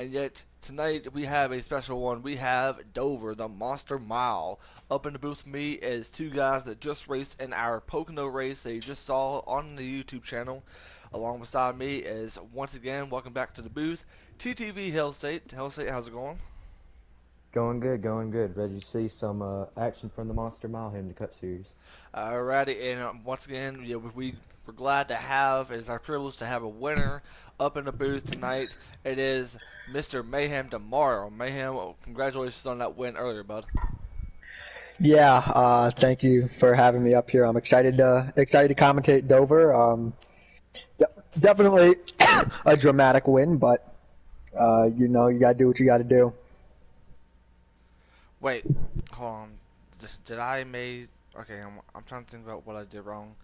And yet tonight we have a special one. We have Dover, the Monster Mile. Up in the booth with me is two guys that just raced in our Pocono race that you just saw on the YouTube channel. Along beside me is, once again, welcome back to the booth, TTV Hell State. Hell State, how's it going? Going good, going good. Ready to see some action from the Monster Mile here in the Cup Series. Alrighty, and once again, we're glad to have, it's our privilege to have a winner up in the booth tonight. It is Mr. Mayhem tomorrow. Mayhem, congratulations on that win earlier, bud. Yeah, thank you for having me up here. I'm excited to commentate Dover. De- Definitely a dramatic win, but you gotta do what you gotta do. Wait, hold on. Did I made? Okay, I'm trying to think about what I did wrong.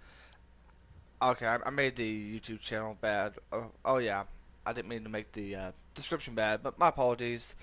Okay, I made the YouTube channel bad. Oh yeah, I didn't mean to make the description bad, but my apologies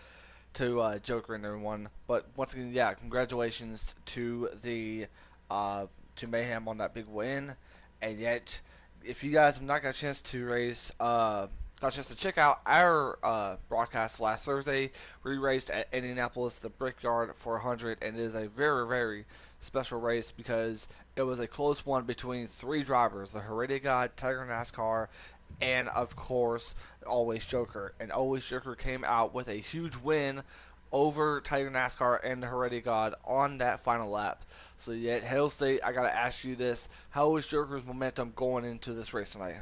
to Joker and everyone. But once again, yeah, congratulations to the to Mayhem on that big win. And yet, if you guys have not got a chance to got a chance to check out our broadcast last Thursday, we raced at Indianapolis, the Brickyard 400, and it is a very, very special race because it was a close one between three drivers: the Heredia God, Tiger NASCAR, and of course Always Joker. And Always Joker came out with a huge win over Tiger NASCAR and the Heredia God on that final lap. So yet, Hail State, I gotta ask you this: how is Joker's momentum going into this race tonight?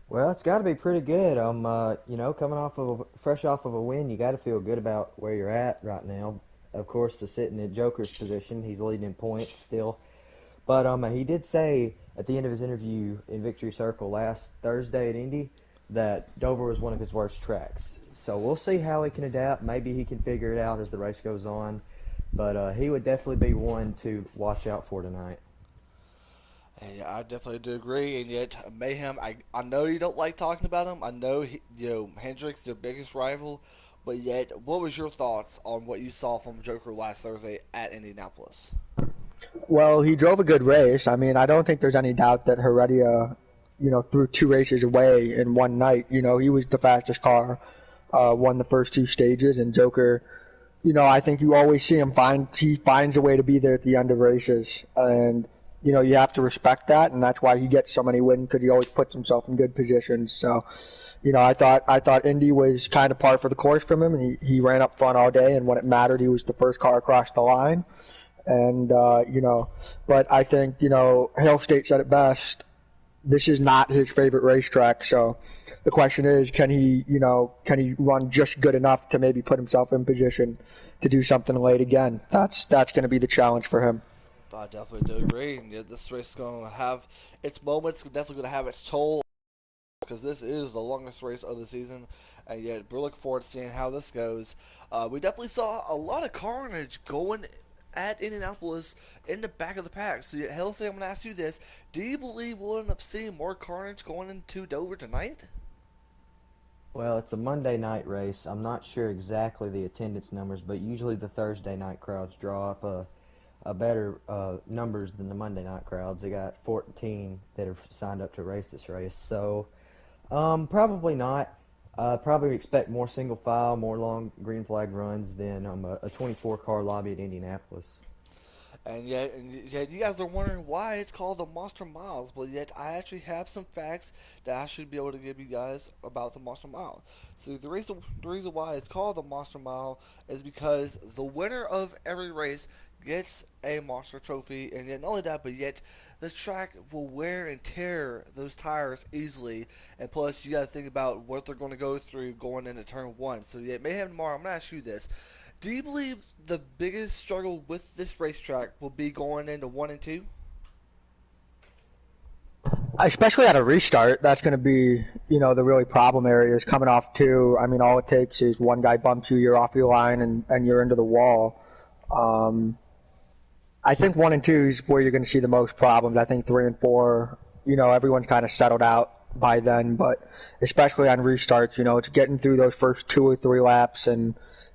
Well, it's got to be pretty good. Coming fresh off of a win, you got to feel good about where you're at right now. Of course, to sit in the Joker's position, he's leading in points still. But he did say at the end of his interview in Victory Circle last Thursday at Indy that Dover was one of his worst tracks. So we'll see how he can adapt. Maybe he can figure it out as the race goes on. But he would definitely be one to watch out for tonight. Yeah, I definitely do agree. And yet, Mayhem, I know you don't like talking about him. I know Hendrick's their biggest rival, but yet, what was your thoughts on what you saw from Joker last Thursday at Indianapolis? Well, he drove a good race. I mean, I don't think there's any doubt that Heredia, threw two races away in one night. He was the fastest car, won the first two stages, and Joker. I think you always see he finds a way to be there at the end of races, and you have to respect that, and that's why he gets so many wins because he always puts himself in good positions. So, I thought Indy was kind of par for the course from him, and he ran up front all day, and when it mattered, he was the first car across the line. And but I think Hale State said it best. This is not his favorite racetrack, so the question is, can he run just good enough to maybe put himself in position to do something late again? That's going to be the challenge for him. I definitely do agree. And yet this race is going to have its moments, definitely going to have its toll because this is the longest race of the season. And yet, we're looking forward to seeing how this goes. We definitely saw a lot of carnage going at Indianapolis in the back of the pack. So, Halsey, I'm going to ask you this. Do you believe we'll end up seeing more carnage going into Dover tonight? Well, it's a Monday night race. I'm not sure exactly the attendance numbers, but usually the Thursday night crowds draw up a better numbers than the Monday night crowds. They got 14 that have signed up to race this race. So probably not. Probably expect more single file, more long green flag runs than a 24 car lobby at Indianapolis. And yet, you guys are wondering why it's called the Monster Miles. But yet, I actually have some facts that I should be able to give you guys about the Monster Mile. So the reason why it's called the Monster Mile is because the winner of every race gets a monster trophy, and yet not only that, but yet the track will wear and tear those tires easily. And plus, you got to think about what they're going to go through going into turn one. So yet, mayhem tomorrow. I'm going to ask you this: do you believe the biggest struggle with this racetrack will be going into 1 and 2? Especially at a restart, that's going to be, the really problem areas coming off two. I mean, all it takes is one guy bumps you, you're off your line, and you're into the wall. Um, I think 1 and 2 is where you're going to see the most problems. I think 3 and 4, everyone's kind of settled out by then, but especially on restarts, it's getting through those first 2 or 3 laps and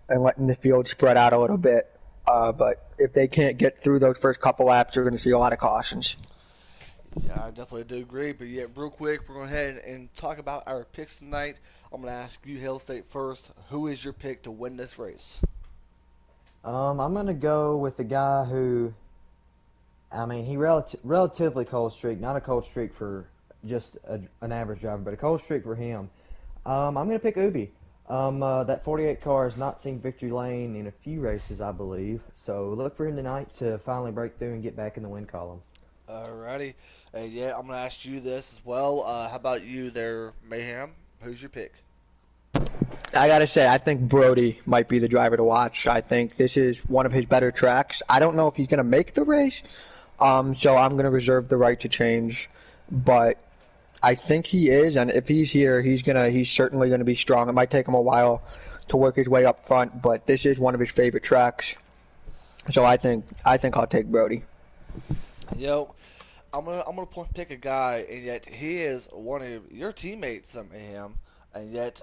letting the field spread out a little bit. But if they can't get through those first couple laps, you're going to see a lot of cautions. Yeah, I definitely do agree. But yeah, real quick, we're going to go ahead and talk about our picks tonight. I'm going to ask you, Hill State, first. Who is your pick to win this race? I'm gonna go with the guy who, I mean, he relatively cold streak, not a cold streak for just an average driver, but a cold streak for him. I'm gonna pick Ubi. That 48 car has not seen victory lane in a few races, I believe. So look for him tonight to finally break through and get back in the win column. Alrighty. And yeah, I'm going to ask you this as well. How about you there, Mayhem? Who's your pick? I gotta say, I think Brody might be the driver to watch. I think this is one of his better tracks. I don't know if he's gonna make the race, so I'm gonna reserve the right to change. But I think he is, and if he's here, he's certainly gonna be strong. It might take him a while to work his way up front, but this is one of his favorite tracks. So I think I'll take Brody. Yo, I'm gonna pick a guy, and yet he is one of your teammates, him, and yet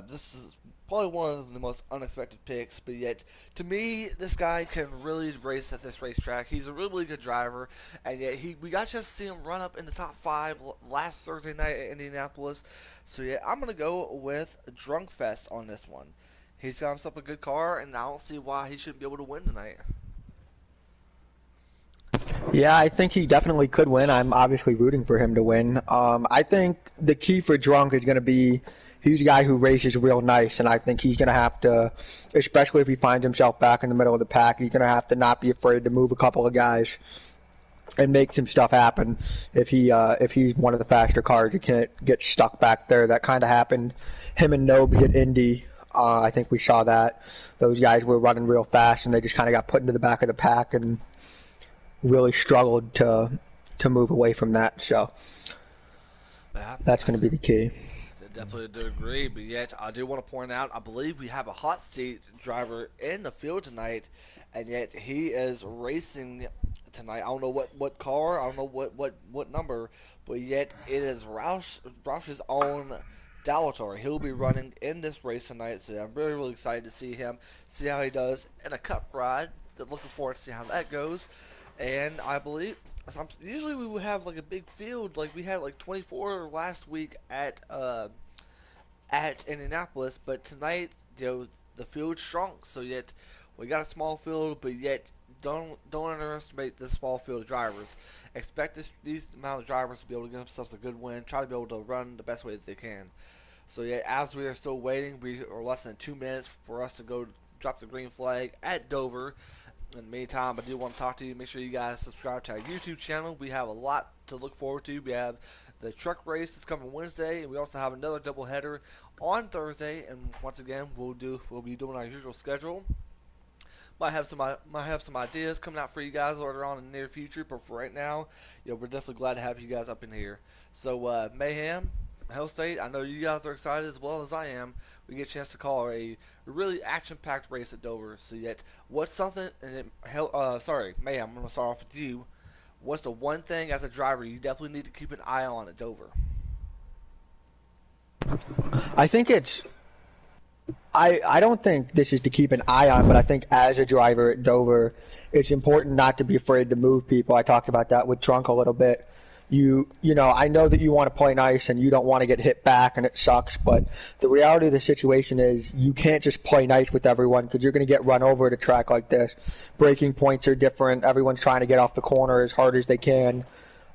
this is probably one of the most unexpected picks. But yet, to me, this guy can really race at this racetrack. He's a really good driver, and yet we got to just see him run up in the top five last Thursday night at Indianapolis. So yeah, I'm gonna go with Drunk Fest on this one. He's got himself a good car, and I don't see why he shouldn't be able to win tonight. Yeah, I think he definitely could win. I'm obviously rooting for him to win. I think the key for Drunk is going to be he's a guy who races real nice, and I think he's going to have to, especially if he finds himself back in the middle of the pack, he's going to have to not be afraid to move a couple of guys and make some stuff happen. If he's one of the faster cars, he can't get stuck back there. That kind of happened. Him and Nobes at Indy. I think we saw that. Those guys were running real fast, and they just kind of got put into the back of the pack and really struggled to move away from that. So Yeah, that's going to be the key. I definitely do agree, but yet I do want to point out I believe we have a hot seat driver in the field tonight, and yet he is racing tonight. I don't know what car, I don't know what number, but yet it is Roush's own Dalator. He'll be running in this race tonight, so I'm really excited to see him, see how he does in a cup ride. Looking forward to see how that goes, and I believe usually we would have like a big field, like we had like 24 last week at Indianapolis, but tonight, the field shrunk, so yet we got a small field, but yet don't underestimate this small field of drivers. Expect these amount of drivers to be able to give themselves a good win, try to be able to run the best way that they can. So yeah, as we are still waiting, we are less than 2 minutes for us to go drop the green flag at Dover. In the meantime, I do want to talk to you. Make sure you guys subscribe to our YouTube channel. We have a lot to look forward to. We have the truck race that's coming Wednesday, and we also have another doubleheader on Thursday. And once again, we'll be doing our usual schedule. Might have some ideas coming out for you guys later on in the near future, but for right now, we're definitely glad to have you guys up in here. So Mayhem, Hell State, I know you guys are excited as well as I am. We get a chance to call a really action-packed race at Dover. So yet, what's something? Sorry, Mayhem. I'm gonna start off with you. What's the one thing as a driver you definitely need to keep an eye on at Dover? I think it's I don't think this is to keep an eye on, but I think as a driver at Dover, it's important not to be afraid to move people. I talked about that with Trunk a little bit. I know that you want to play nice and you don't want to get hit back and it sucks, but the reality of the situation is you can't just play nice with everyone because you're going to get run over at a track like this. Braking points are different. Everyone's trying to get off the corner as hard as they can.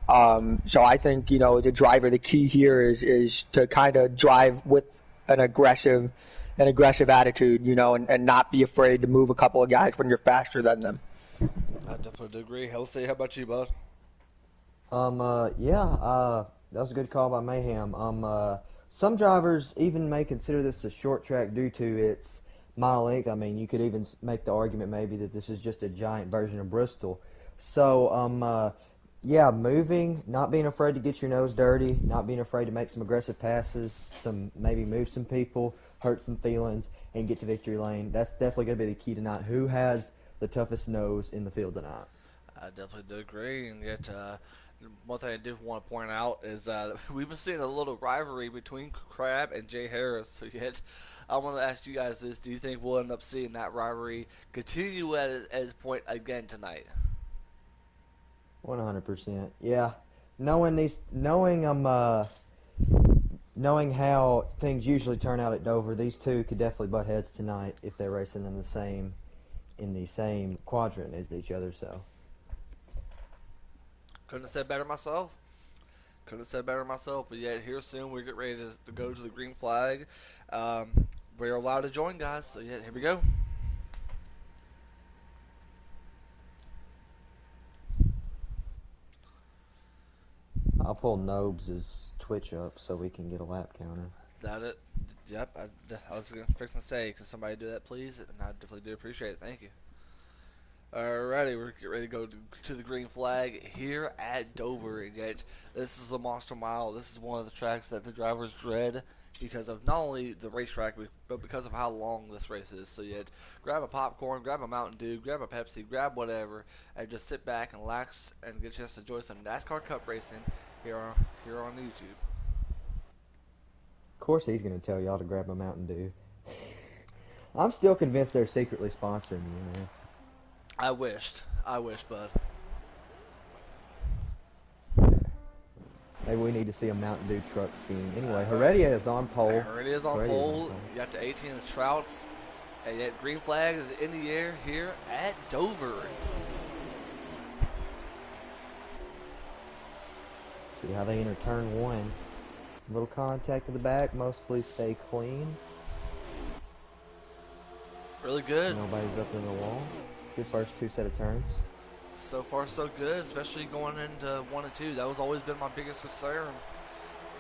So I think, as a driver, the key here is to kind of drive with an aggressive attitude, and not be afraid to move a couple of guys when you're faster than them. I definitely do agree. Halsey, how about you, bud? Yeah, that was a good call by Mayhem. Some drivers even may consider this a short track due to its mile length. I mean, you could even make the argument maybe that this is just a giant version of Bristol. So, yeah, moving, not being afraid to get your nose dirty, not being afraid to make some aggressive passes, maybe move some people, hurt some feelings, and get to victory lane. That's definitely going to be the key tonight. Who has the toughest nose in the field tonight? I definitely do agree, and yet one thing I did want to point out is we've been seeing a little rivalry between Crab and Jay Harris. So yet, I want to ask you guys this: do you think we'll end up seeing that rivalry continue at its point again tonight? 100%. Yeah. knowing how things usually turn out at Dover, these two could definitely butt heads tonight if they're racing in the same quadrant as each other. So Couldn't have said better myself. Couldn't have said better myself. But yet here soon we get ready to go to the green flag. Um, we're allowed to join, guys. So yeah, here we go. I'll pull Nobes' Twitch up so we can get a lap counter. That it. Yep. I was fixing to say, can somebody do that, please? And I definitely do appreciate it. Thank you. Alrighty, we're getting ready to go to the green flag here at Dover. And yet, this is the Monster Mile. This is one of the tracks that the drivers dread because of not only the racetrack, but because of how long this race is. So yet, grab a popcorn, grab a Mountain Dew, grab a Pepsi, grab whatever, and just sit back and relax and get a chance to enjoy some NASCAR Cup racing here on YouTube. Of course, he's going to tell y'all to grab a Mountain Dew. I'm still convinced they're secretly sponsoring you, man. I wished, bud. Maybe we need to see a Mountain Dew truck scheme. Anyway, Heredia is on pole. Heredia is on pole. You got the 18 of Trouts. And yet green flag is in the air here at Dover. See how they enter turn one. Little contact to the back, mostly stay clean. Really good. Nobody's up in the wall. Good first two set of turns. So far so good, especially going into 1 and 2. That was always been my biggest concern.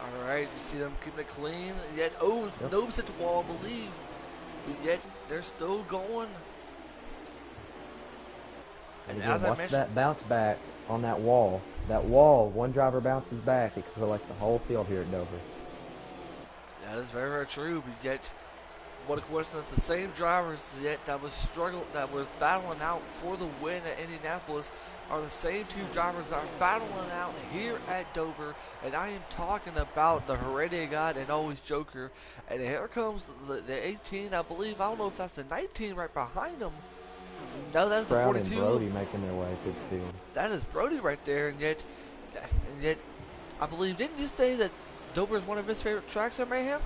Alright, you see them keeping it clean. Yet, Nobes hit the wall, I believe. But yet, they're still going. And as I mentioned, that bounce back on that wall. That wall, one driver bounces back, it could collect the whole field here at Dover. That is very, very true. But yet, what a coincidence, the same drivers yet that was battling out for the win at Indianapolis are the same two drivers that are battling out here at Dover. And I am talking about the Heredia God and always Joker. And here comes the 18, I believe. I don't know if that's the 19 right behind him. No, that's the 42. And Brody making their way through the field. That is Brody right there. And yet, I believe, didn't you say that Dover is one of his favorite tracks at Mayhem?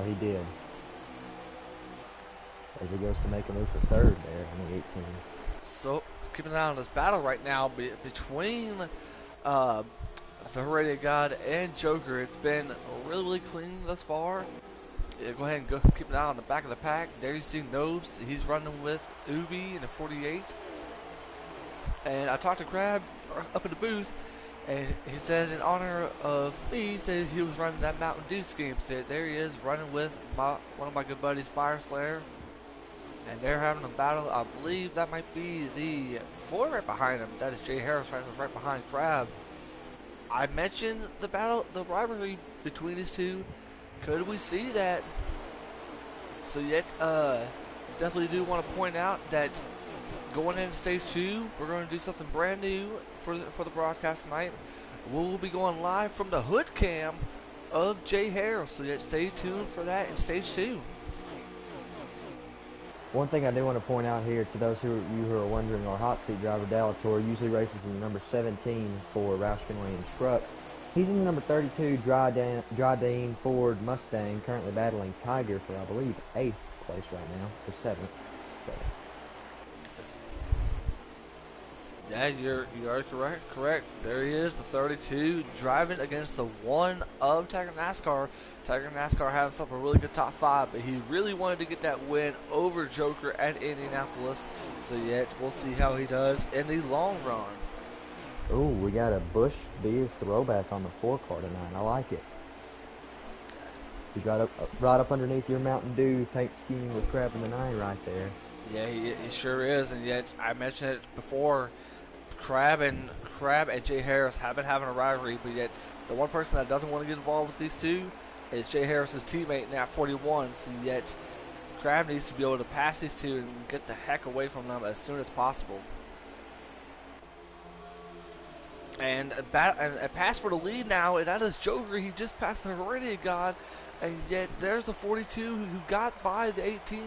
He did. As he goes to make a move for third there on the 18. So, keeping an eye on this battle right now between the Heredia God and Joker. It's been really, really clean thus far. Yeah, go ahead and keep an eye on the back of the pack. There you see Nobes. He's running with Ubi in the 48. And I talked to Crab up in the booth, and he says in honor of me, he said he was running that Mountain Dew scheme. So there he is running with one of my good buddies, Fire Slayer. And they're having a battle. I believe that might be the 4 right behind him. That is Jay Harris right behind Crab. I mentioned the battle, the rivalry between these two. Could we see that? So yet, definitely do want to point out that going into stage 2, we're going to do something brand new for the broadcast tonight. We'll be going live from the hood cam of Jay Harris. So yet, stay tuned for that in stage 2. One thing I do want to point out here to those who are wondering, our hot seat driver Dalator usually races in the number 17 for Roush Fenway and Trucks. He's in the number 32 Dryden Ford Mustang, currently battling Tiger for, I believe, 8th place right now, for 7th. So. Yeah, you are correct. There he is, the 32, driving against the 1 of Tiger NASCAR. Tiger NASCAR having some really good top 5, but he really wanted to get that win over Joker at Indianapolis. So yet, we'll see how he does in the long run. Oh, we got a Busch Beer throwback on the 4-car tonight. I like it. He's right up underneath your Mountain Dew paint scheme with Crab in the 9 right there. Yeah, he sure is. And yet, I mentioned it before, Crab and Jay Harris have been having a rivalry, but yet the one person that doesn't want to get involved with these two is Jay Harris's teammate in that 41. So yet, Crab needs to be able to pass these two and get the heck away from them as soon as possible. And a pass for the lead now, and that is Joker. He just passed the Heredia God, and yet there's the 42 who got by the 18,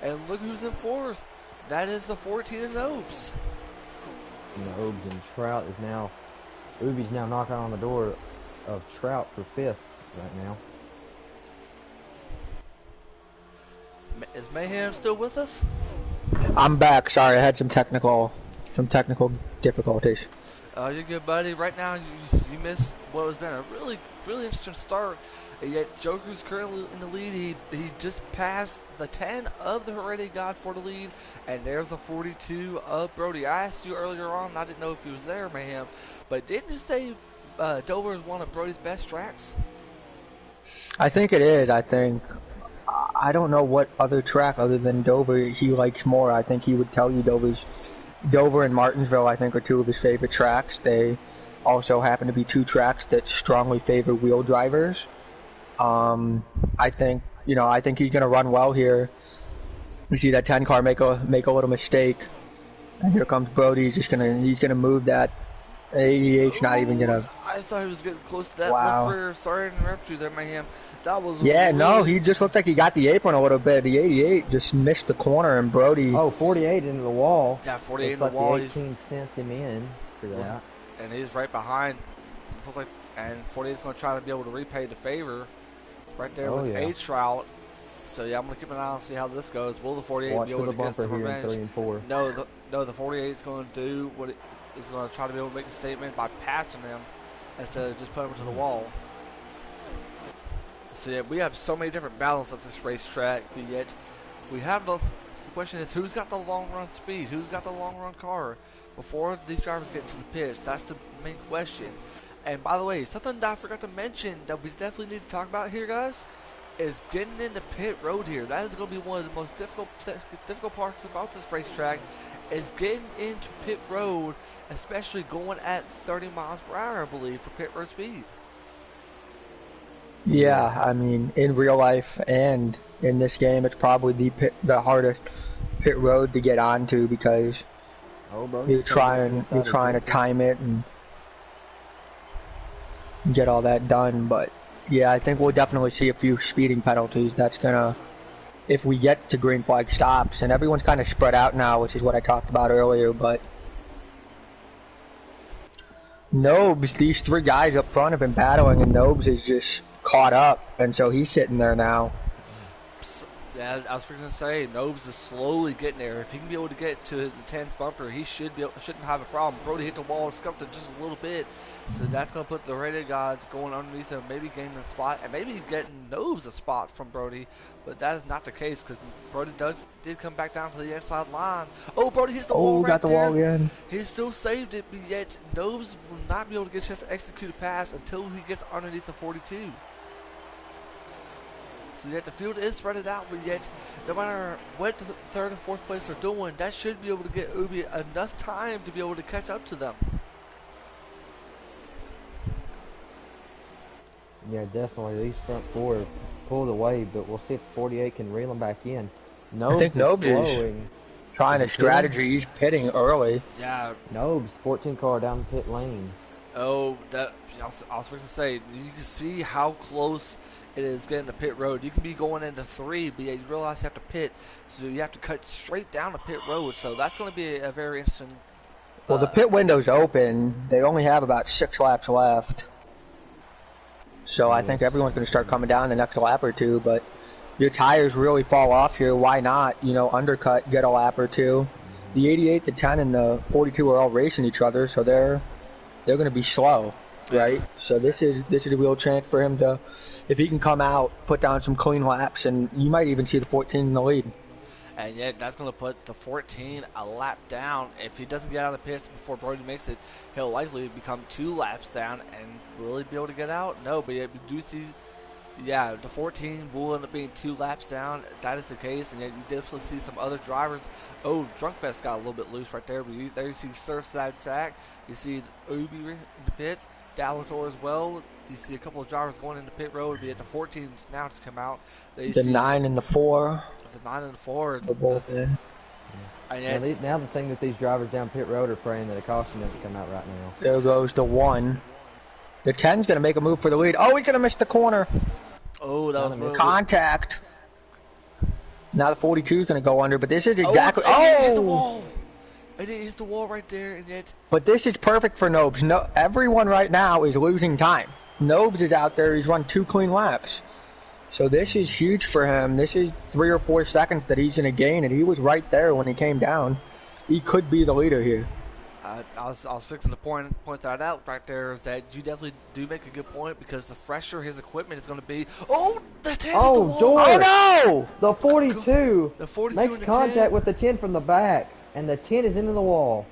and look who's in 4th. That is the 14 of Nobes. Nobes and Trout is now Ubi's now knocking on the door of Trout for 5th right now. Is Mayhem still with us? I'm back. Sorry, I had some technical difficulties. You're good, buddy. Right now, you missed what has been a really interesting start. And yet, Joker's currently in the lead. He just passed the 10 of the Heredity God for the lead, and there's the 42 of Brody. I asked you earlier on, I didn't know if he was there, Mayhem, but didn't you say Dover is one of Brody's best tracks? I think it is. I don't know what other track other than Dover he likes more. I think he would tell you Dover and Martinsville, I think, are two of his favorite tracks. They also happen to be two tracks that strongly favor wheel drivers. I think he's going to run well here. We see that 10 car make a little mistake, and here comes Brody. He's gonna move that. 88's not even gonna. I thought he was getting close to that. Wow. Rear. Sorry to interrupt you there, Mayhem. That was No, he just looked like he got the apron a little bit. The 88 just missed the corner, and Brody. Oh, 48 into the wall. Yeah, 48 Looks in the wall. The 18 sent him in for that. And he's right behind. Looks like, and 48's going to try to be able to repay the favor right there with a Trout. So yeah, I'm going to keep an eye on see how this goes. Will the 48 be able to get some revenge? 3 and 4. No, the 48 is going to do what is going to try to be able to make a statement by passing him instead of just putting him to the wall. So yeah, we have so many different battles at this racetrack, but yet we have the question is who's got the long run speed? Who's got the long run car before these drivers get to the pits? That's the main question. And by the way, something that I forgot to mention that we definitely need to talk about here, guys, is getting into pit road here. That is going to be one of the most difficult parts about this racetrack, is getting into pit road, especially going at 30 miles per hour, I believe, for pit road speed. Yeah, I mean, in real life and in this game, it's probably the hardest pit road to get onto because you're trying to time it and get all that done. But yeah, I think we'll definitely see a few speeding penalties. That's gonna, if we get to green flag stops, and everyone's kind of spread out now, which is what I talked about earlier. But Nobes, these three guys up front have been battling, and Nobes is just caught up, and so he's sitting there now. Yeah, I was going to say, Nobes is slowly getting there. If he can be able to get to the 10th bumper, he shouldn't have a problem. Brody hit the wall, scuffed it just a little bit, so that's going to put the Rated Gods going underneath him, maybe gaining the spot, and maybe getting Nobes a spot from Brody, but that is not the case because Brody did come back down to the inside line. Oh, Brody hits the wall right there. Wall again. He still saved it, but yet Nobes will not be able to get a chance to execute a pass until he gets underneath the 42. So yet the field is spread out, but yet no matter what the third and fourth place are doing, that should be able to get Ubi enough time to be able to catch up to them. Yeah, definitely. These front four have pulled away, but we'll see if 48 can reel them back in. I think Nobes is trying a strategy. He's pitting early. Yeah. Nobes, 14 car down the pit lane. Oh, I was going to say, you can see how close it is getting to pit road. You can be going into 3, but you realize you have to pit, so you have to cut straight down to pit road. So that's going to be a very interesting. Well, the pit window's open. They only have about 6 laps left. So I think everyone's going to start coming down the next lap or two, but your tires really fall off here. Why not, undercut, get a lap or two? The 88, the 10, and the 42 are all racing each other, so they're going to be slow, right? So this is a real chance for him to, if he can come out, put down some clean laps, and you might even see the 14 in the lead. And yet that's going to put the 14 a lap down. If he doesn't get out of the pits before Brody makes it, he'll likely become 2 laps down and really be able to get out. No, but yet we do see, yeah, the 14 will end up being 2 laps down. That is the case, and yet you definitely see some other drivers. Oh, Drunkfest got a little bit loose right there. But there you see Surfside Sack. You see Ubi in the pits. Dalator as well. You see a couple of drivers going into pit road. But at the 14 now just come out. The 9 and the 4. The 9 and the 4. They're both in. And now the thing that these drivers down pit road are praying that a caution doesn't come out right now. There goes the 1. The 10's going to make a move for the lead. Oh, he's going to miss the corner. Oh, that was really contact. Now the 42 is going to go under, but this is exactly. Oh! and it hits the wall right there, and yet. But this is perfect for Nobes. No, everyone right now is losing time. Nobes is out there. He's run 2 clean laps. So this is huge for him. This is 3 or 4 seconds that he's going to gain, and he was right there when he came down. He could be the leader here. I was fixing to point that out right there, is that you definitely do make a good point, because the fresher his equipment is going to be. Oh, the 10 hit the wall. Door. Oh no! The 42 The 42 makes and the contact 10. with the 10 from the back, and the 10 is into the wall.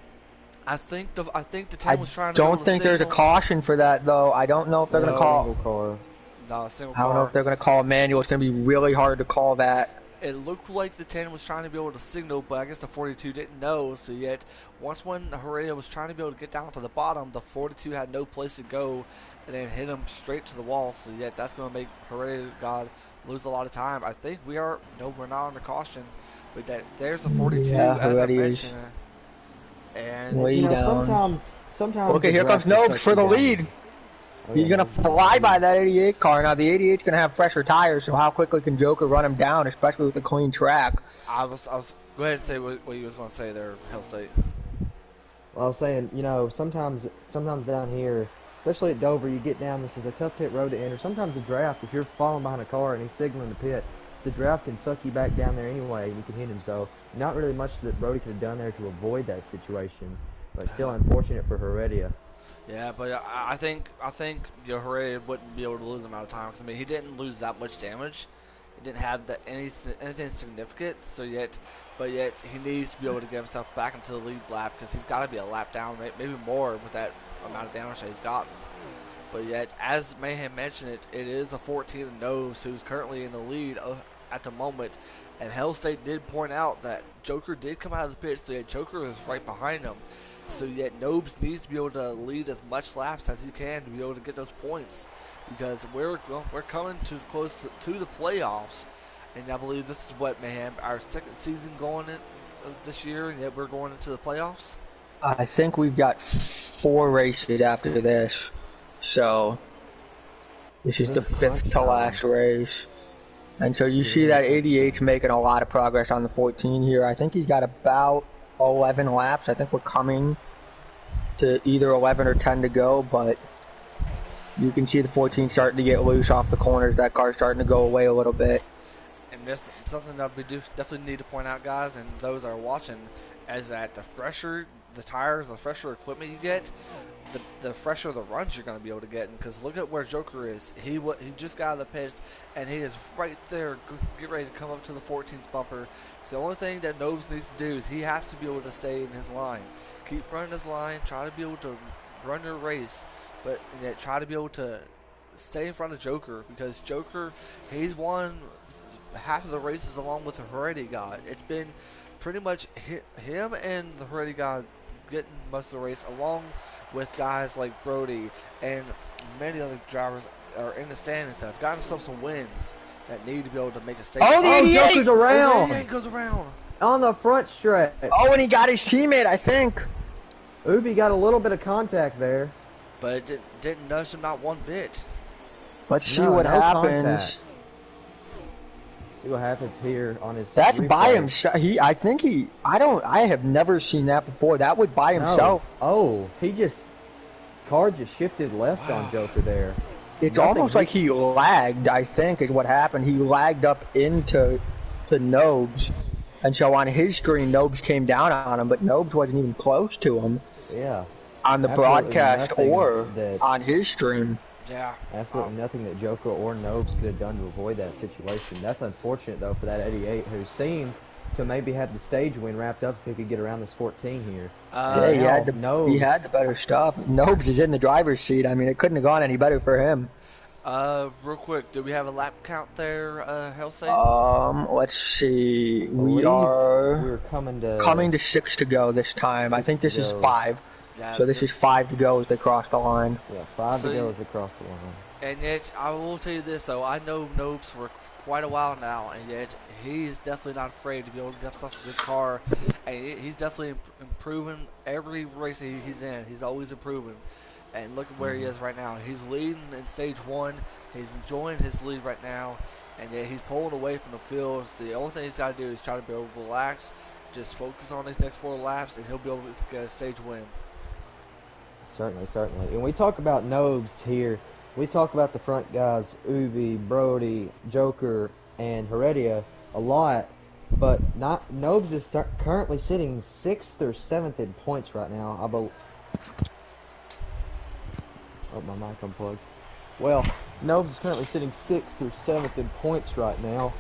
I think the 10 was trying to. Don't think there's a caution for that though. I don't know if they're going to call. Single car. No, single I don't know car. if they're going to call a manual. It's going to be really hard to call that. It looked like the 10 was trying to be able to signal, but I guess the 42 didn't know. So yet, once when Heredia was trying to be able to get down to the bottom, the 42 had no place to go, and then hit him straight to the wall. So yet, that's going to make Heredia God lose a lot of time. I think we're not under caution, but there's the 42 Yeah, as I Heredia's mentioned. And way down. sometimes. Okay, here comes Nobes for the lead. He's going to fly by that 88 car. Now, the 88's going to have fresher tires, so how quickly can Joker run him down, especially with a clean track? I was go ahead and say what you was going to say there, Hell State. Well, I was saying, sometimes down here, especially at Dover, you get down, this is a tough pit road to enter. Sometimes the draft, if you're falling behind a car and he's signaling the pit, the draft can suck you back down there anyway, and you can hit him. So, not really much that Brody could have done there to avoid that situation, but still unfortunate for Heredia. Yeah, but I think Heredia wouldn't be able to lose him out of time, because I mean he didn't lose that much damage. He didn't have anything significant. But yet he needs to be able to get himself back into the lead lap, because he's got to be a lap down, maybe more with that amount of damage that he's gotten. But yet, as Mayhem mentioned, it is the 14th Nose who's currently in the lead at the moment. And Hell State did point out that Joker did come out of the pit, so yet Joker is right behind him. So yet Nobes needs to be able to lead as much laps as he can to be able to get those points, because we're coming too close to the playoffs, and I believe this is what, Mayhem, our second season going in this year, and yet we're going into the playoffs. I think we've got 4 races after this, so this is the 5th to last race. And so you see that 88's making a lot of progress on the 14 here. I think he's got about 11 laps. I think we're coming to either 11 or 10 to go, but you can see the 14 starting to get loose off the corners. That car's starting to go away a little bit. And there's something that we do definitely need to point out, guys, and those that are watching, is that the fresher the tires, the fresher equipment you get, the fresher the runs you're going to be able to get. Because look at where Joker is. He just got out of the pits, and he is right there, get ready to come up to the 14th bumper. So the only thing that Nobes needs to do is he has to be able to stay in his line. Keep running his line, try to be able to run your race, but yet try to be able to stay in front of Joker, because Joker, he's won half of the races along with the Heredia God. It's been pretty much him and the Heredia God getting most of the race, along with guys like Brody and many other drivers are in the standings that have got themselves some wins that need to be able to make a statement. Oh, the 88! Joker's around! Oh, goes around. On the front stretch. Oh, and he got his teammate, I think. Ubi got a little bit of contact there. But it didn't nudge him not one bit. Let's see No, what no happens. contact. See what happens here on his. That's replay. by himself. I have never seen that before. That was by himself. No. Oh, car just shifted left on Joker there. It's almost like he lagged, I think, is what happened. He lagged up into Nobes. And so on his screen, Nobes came down on him, but Nobes wasn't even close to him. Yeah. On the Absolutely broadcast nothing or that- on his stream. Yeah. Absolutely nothing that Joker or Nobes could have done to avoid that situation. That's unfortunate, though, for that 88, who seemed to maybe have the stage win wrapped up if he could get around this 14 here. Yeah, he had the better stuff. Nobes is in the driver's seat. I mean, it couldn't have gone any better for him. Real quick, do we have a lap count there, Hellsage? Let's see. We're coming to 6 to go this time. I think this is 5. Yeah, So this is 5 to go as they cross the line. Yeah, 5 to go as they cross the line. And yet, I will tell you this, though. I know Nobes for quite a while now, and yet he is definitely not afraid to be able to get himself a good car. And he's definitely improving every race he's in. He's always improving. And look at where he is right now. He's leading in stage 1. He's enjoying his lead right now. and yet he's pulling away from the field. So the only thing he's got to do is try to be able to relax, just focus on these next 4 laps, and he'll be able to get a stage win. Certainly, certainly. And we talk about Nobes here. We talk about the front guys, Ubi, Brody, Joker, and Heredia a lot, but not Nobes is currently sitting 6th or 7th in points right now. Oh, my mic unplugged. Well, Nobes is currently sitting 6th or 7th in points right now.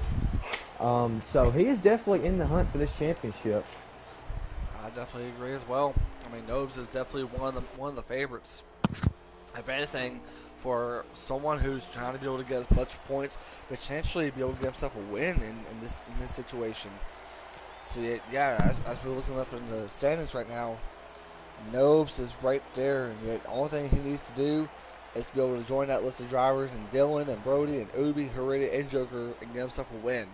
So he is definitely in the hunt for this championship. I definitely agree as well. I mean, Nobes is definitely one of the favorites. If anything, for someone who's trying to be able to get as much points, potentially be able to get himself a win in this situation. So yeah, as we're looking up in the standings right now, Nobes is right there, and the only thing he needs to do is to be able to join that list of drivers, and Dylan and Brody and Ubi, Heredia, and Joker, and get himself a win.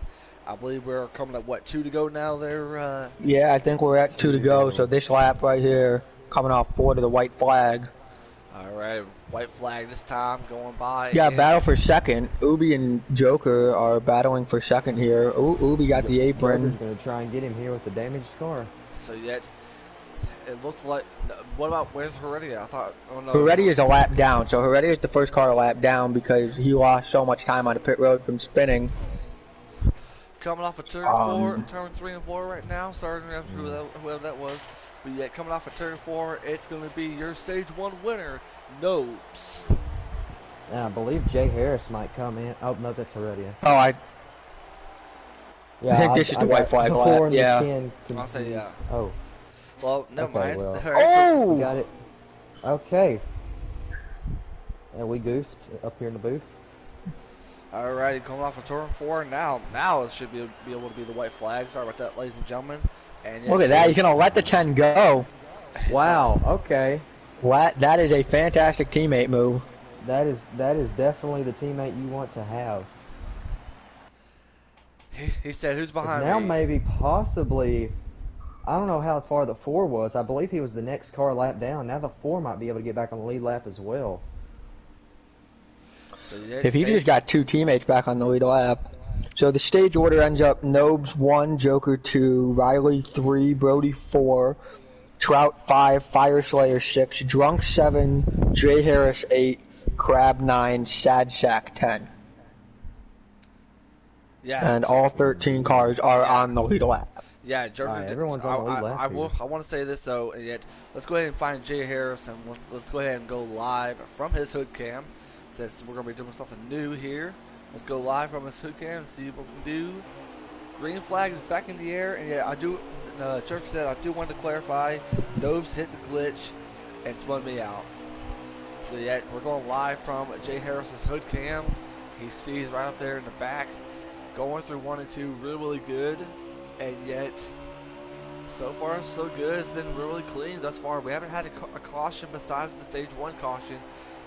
I believe we're coming at, what, 2 to go now there? Yeah, I think we're at 2 to go. So this lap right here, coming off 4 to the white flag. All right, white flag this time going by. Yeah, battle for second. Ubi and Joker are battling for second here. Ubi got the apron. Joker's going to try and get him here with the damaged car. So yet, it looks like. What about where's Heredia? I thought. Oh no. Heredia is a lap down. So Heredia is the first car a lap down because he lost so much time on the pit road from spinning. Coming off of turn 3 and 4 right now. Sorry to interrupt whoever that was. But yet, coming off of turn 4, it's going to be your stage 1 winner, Nobes. And I believe Jay Harris might come in. Oh, no, that's Heredia. Oh, I Yeah, think this is the white flag lap. Yeah. I'll say yeah. Oh. Well, never mind. Well. Oh! We got it. Okay. And we goofed up here in the booth. Alrighty, coming off of turn 4 now it should be able to be the white flag. Sorry about that, ladies and gentlemen. And Look at that, he's gonna let the 10 go. Wow, okay. What? That is a fantastic teammate move. That is definitely the teammate you want to have. He said, "Who's behind now me?" Now maybe possibly, I don't know how far the 4 was. I believe he was the next car lap down. Now the 4 might be able to get back on the lead lap as well. So if he just got 2 teammates back on the lead lap. So the stage order ends up Nobes 1, Joker 2, Riley 3, Brody 4, Trout 5, Fireslayer 6, Drunk 7, Jay Harris 8, Crab 9, Sad Sack 10. Yeah. And all 13 cars are on the lead lap. Yeah, Joker. Everyone's on the lead lap. I want to say this though, and yet let's go ahead and find Jay Harris, and let's go ahead and go live from his hood cam, since we're gonna be doing something new here. Let's go live from his hood cam and see what we can do. Green flag is back in the air, and yeah, Church said I do want to clarify. Nobes hit the glitch and spun me out. So yeah, we're going live from Jay Harris's hood cam. He sees right up there in the back, going through 1 and 2 really good, and yet so far so good. It's been really clean thus far. We haven't had a caution besides the stage 1 caution.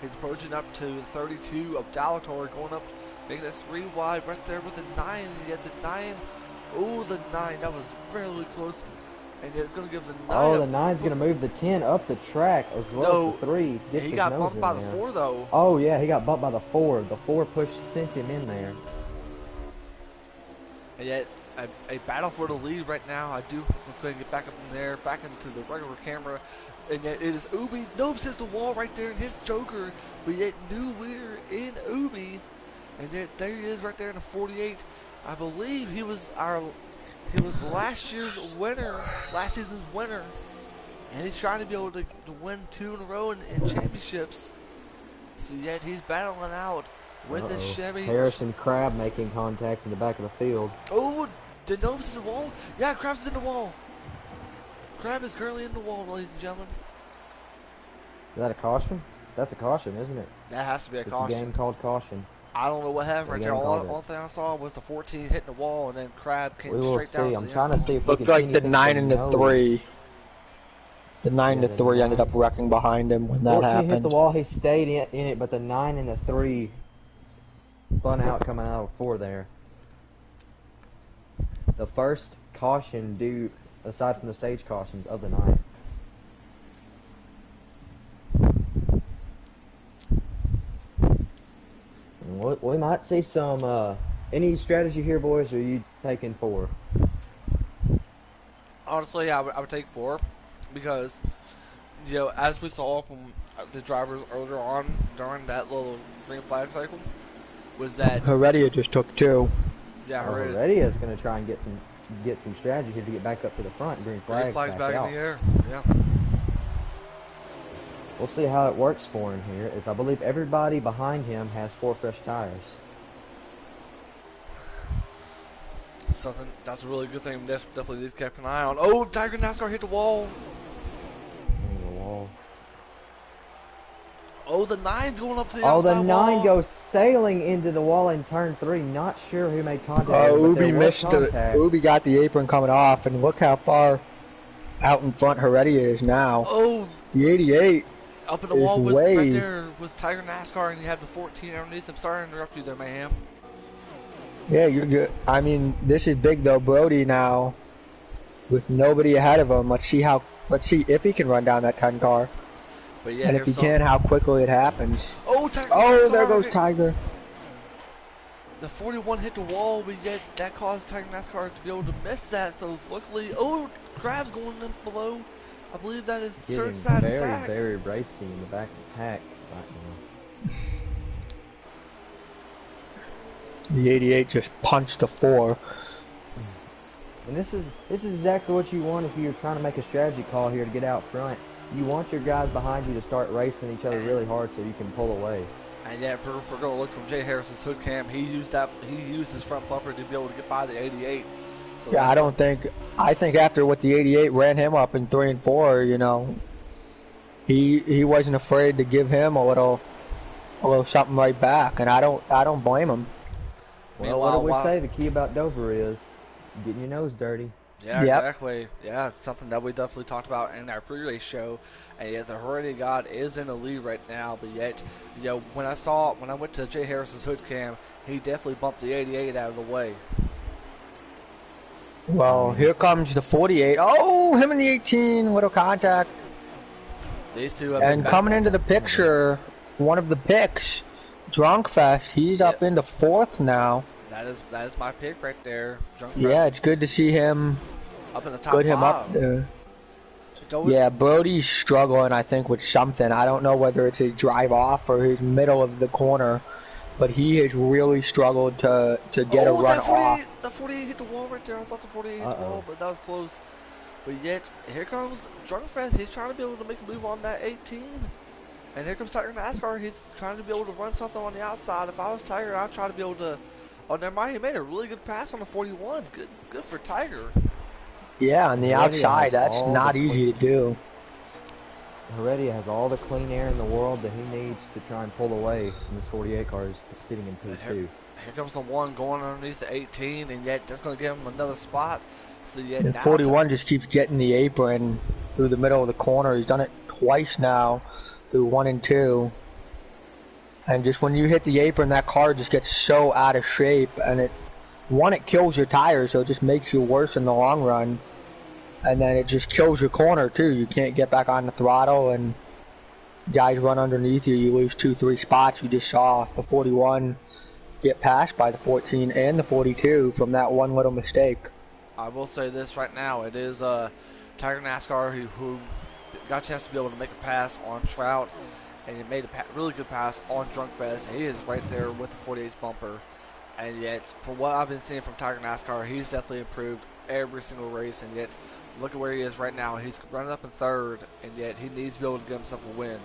He's approaching up to 32 of Dalator, going up, making that 3 wide right there with the 9. Yet the 9, oh, the 9, that was fairly close. And yet it's going to give the 9. Oh, the 9's going to move the 10 up the track as well as the 3. He got bumped by the 4 though. Oh yeah, he got bumped by the 4. The 4 sent him in there. And yet a battle for the lead right now. Let's go ahead and get back up in there, back into the regular camera. And yet it is Ubi. Nobes hits the wall right there in his Joker. But yet new leader in Ubi. And yet there he is right there in the 48. I believe he was last year's winner, last season's winner. And he's trying to be able to win 2 in a row in championships. So yet he's battling out with his Chevy. Harrison Crab making contact in the back of the field. Oh, did Nobes in the wall? Yeah, Crab's in the wall. Crab is currently in the wall, ladies and gentlemen. Is that a caution? That's a caution, isn't it? That has to be a it's caution. A game called caution. I don't know what happened right there. All thing I saw was the 14 hitting the wall, and then Crab came straight down. I'm trying to see if looked like the 9 and the 3. The 9 to 3 ended up wrecking behind him when that happened. Hit the wall, he stayed in it, but the 9 and the 3 spun out coming out of 4 there. The first caution due, aside from the stage cautions, of the 9. We might see some Any strategy here, boys, or are you taking 4? Honestly, I would take 4 because as we saw from the drivers earlier on during that little green flag cycle, was that Heredia just took 2. yeah, Oh, her Heredia is going to try and get some strategy here to get back up to the front. Green green flag flags back back in the out. air. Yeah. We'll see how it works for him here, as I believe everybody behind him has 4 fresh tires. Something that's a really good thing. Definitely needs to keep an eye on. Oh, Tiger NASCAR hit the wall. Oh, the wall. Oh, the 9's going up to the Oh, the outside 9 wall. goes sailing into the wall in turn 3. Not sure who made contact with him, but there Ubi was missed it. contact. Ubi got the apron coming off, and look how far out in front Heredia is now. Oh, The 88 up in the is wall with right way. there with Tiger NASCAR, and you have the 14 underneath him. Sorry to interrupt you there, Mayhem. Yeah, you're good. I mean, this is big though. Brody now with nobody ahead of him. Let's see if he can run down that 10 car, But yeah, and if here's he can, something. how quickly it happens. Oh, Tiger Oh, there NASCAR. goes Tiger. The 41 hit the wall, but yet that caused Tiger NASCAR to be able to miss that. So luckily, oh, Crab's going in below. I believe that is third Getting side very, sack. very racy in the back of the pack right now. The 88 just punched the 4. And this is exactly what you want if you're trying to make a strategy call here to get out front. You want your guys behind you to start racing each other really hard so you can pull away. And yeah, if we're going to look from Jay Harris's hood cam, he used his front bumper to be able to get by the 88. So Yeah, that's I think after what the 88 ran him up in 3 and 4, he wasn't afraid to give him a little something right back, and I don't blame him. Well, what do we say? The key about Dover is getting your nose dirty. Yeah, Yep. exactly. Yeah, something that we definitely talked about in our pre-race show. And yet the Heredia God is in the lead right now. But yet, when I went to Jay Harris's hood cam, he definitely bumped the 88 out of the way. Well, here comes the 48. Oh, him and the 18, little contact. These two have And been coming into the picture, one of the picks, Drunk Fest. He's up into 4th now. That is my pick right there. Drunk Yeah, Fest it's good to see him. up in the top Put 5. him up there. Don't- Yeah, Brody's struggling, I think, with something. I don't know whether it's his drive off or his middle of the corner, but he has really struggled to get a run off. That 48 hit the wall right there. I thought the 48 hit the wall, but that was close. But yet, here comes Drunk Fest. He's trying to be able to make a move on that 18. And here comes Tiger NASCAR. He's trying to be able to run something on the outside. If I was Tiger, I'd try to be able to. Oh, never mind. He made a really good pass on the 41. Good for Tiger. Yeah, on the outside, that's not easy to do. Heredia has all the clean air in the world that he needs to try and pull away from this 48 car sitting in P2. Here comes the 1 going underneath the 18, and yet that's going to give him another spot. So yet And now 41 just keeps getting the apron through the middle of the corner. He's done it twice now through 1 and 2. And just when you hit the apron, that car just gets so out of shape, and it kills your tires, so it just makes you worse in the long run. And then it just kills your corner too. You can't get back on the throttle, and guys run underneath you. You lose 2-3 spots. You just saw the 41 get passed by the 14 and the 42 from that one little mistake. I will say this right now. It is Tiger NASCAR who got a chance to be able to make a pass on Trout, and he made a really good pass on Drunk Fest. He is right there with the 48's bumper. And yet, from what I've been seeing from Tiger NASCAR, he's definitely improved every single race. And yet, look at where he is right now. He's running up in 3rd, and yet he needs to be able to get himself a win.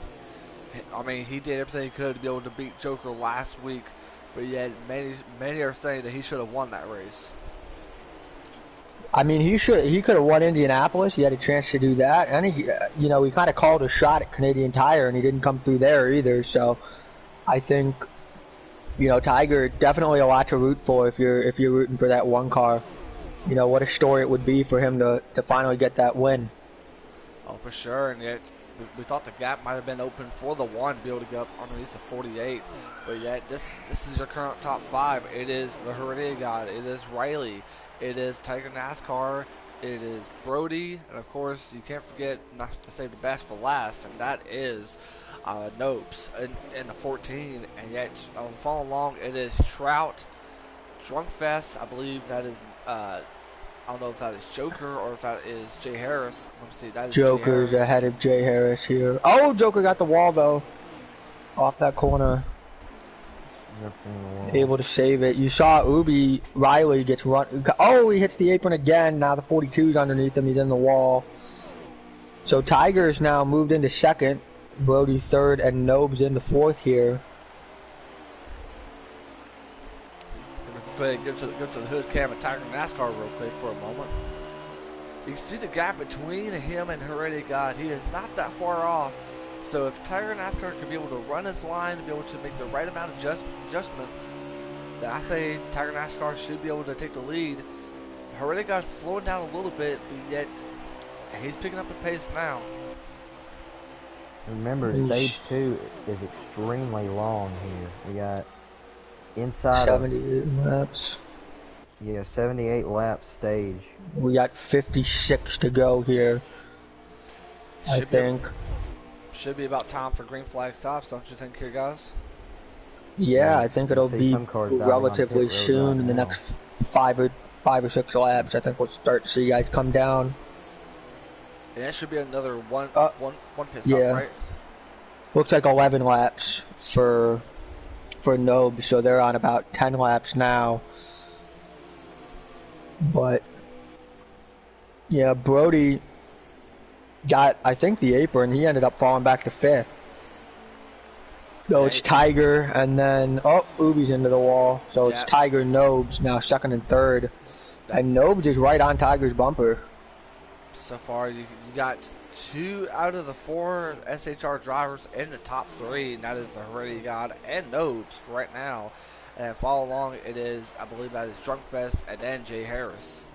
I mean, he did everything he could to be able to beat Joker last week, but yet many are saying that he should have won that race. I mean, he could have won Indianapolis. He had a chance to do that, and he kind of called a shot at Canadian Tire, and he didn't come through there either. So, I think, Tiger definitely a lot to root for if you're rooting for that one car. What a story it would be for him to finally get that win. Oh, for sure, and yet we thought the gap might have been open for the 1 to be able to get up underneath the 48, but yet this is your current top 5. It is the Heredia God, it is Riley, it is Tiger NASCAR, it is Brody, and of course you can't forget not to save the best for last, and that is Nopes in the 14. And yet following along, it is Trout, Drunk Fest. I believe that is. I don't know if that is Joker or if that is Jay Harris. Let me see. That is Jay Joker's Harris. ahead of Jay Harris here. Oh, Joker got the wall though, off that corner. Able to save it. You saw Ubi Riley gets run. Oh, he hits the apron again. Now the 42's underneath him. He's in the wall. So Tiger's now moved into second. Brody third, and Nobes into fourth here. Go ahead and go to the hood cam and Tiger NASCAR real quick for a moment. You can see the gap between him and Heredia God. He is not that far off. So if Tiger NASCAR could be able to run his line and be able to make the right amount of adjustments, then I say Tiger NASCAR should be able to take the lead. Heredia God's slowing down a little bit, but yet he's picking up the pace now. Remember, stage 2 is extremely long here. We got inside 78 laps. Yeah, 78 lap stage. We got 56 to go here. I think. Should be about time for green flag stops, don't you think, here, guys? Yeah, I think it'll be relatively soon in the next five or six laps. I think we'll start to see guys come down. And it should be another one pit stop, yeah. right? Looks like 11 laps for Nobe, so they're on about 10 laps now. But yeah, Brody got, I think, the apron. He ended up falling back to fifth. So it's Tiger, and then Ubi's into the wall. So it's Tiger, Nobes now second and third, and Nobes is right on Tiger's bumper. So far, you got 2 out of the 4 SHR drivers in the top 3, and that is the Heredia God and Nobes for right now. And follow along, it is, I believe that is Drunk Fest and then Jay Harris.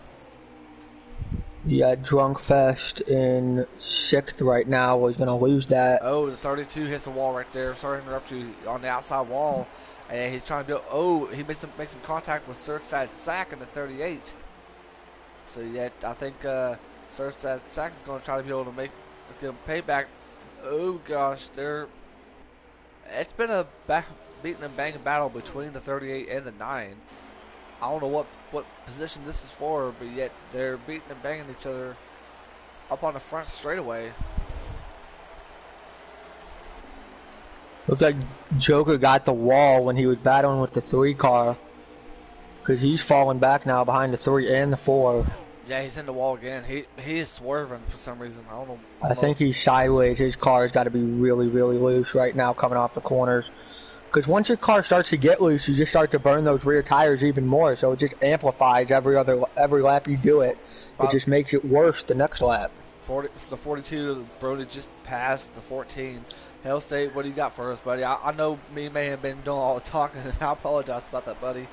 Yeah, Drunk Fest in 6th right now. Well, he's going to lose that. Oh, the 32 hits the wall right there. Sorry to interrupt you, on the outside wall. And he's trying to build. Oh, he makes some contact with Surfside Sack in the 38. So, yet, I think Surfside Sack is going to try to be able to make them payback. Oh, gosh. It's been a beating and banging battle between the 38 and the 9. I don't know what position this is for, but yet they're beating and banging each other up on the front straightaway. Looks like Joker got the wall when he was battling with the 3 car, because he's falling back now behind the 3 and the 4. Yeah, he's in the wall again. He is swerving for some reason. I don't know. I think he's sideways. His car's got to be really, really loose right now coming off the corners. Because once your car starts to get loose, you just start to burn those rear tires even more. So it just amplifies every lap you do it. It just makes it worse the next lap. The 42, Brody just passed the 14. Hell State, what do you got for us, buddy? I know me may have been doing all the talking, and I apologize about that, buddy.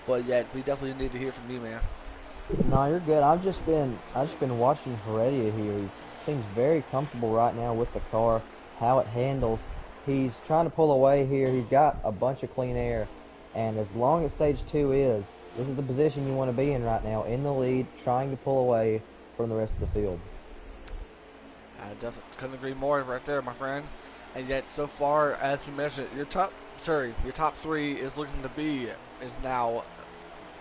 But yeah, we definitely need to hear from you, man. No, you're good. I've just been watching Heredia here. He seems very comfortable right now with the car, how it handles. He's trying to pull away here. He's got a bunch of clean air, and as long as stage 2 is, this is the position you want to be in right now, in the lead, trying to pull away from the rest of the field. I definitely couldn't agree more right there, my friend. And yet, so far, as you mentioned, your top 3 is looking to be now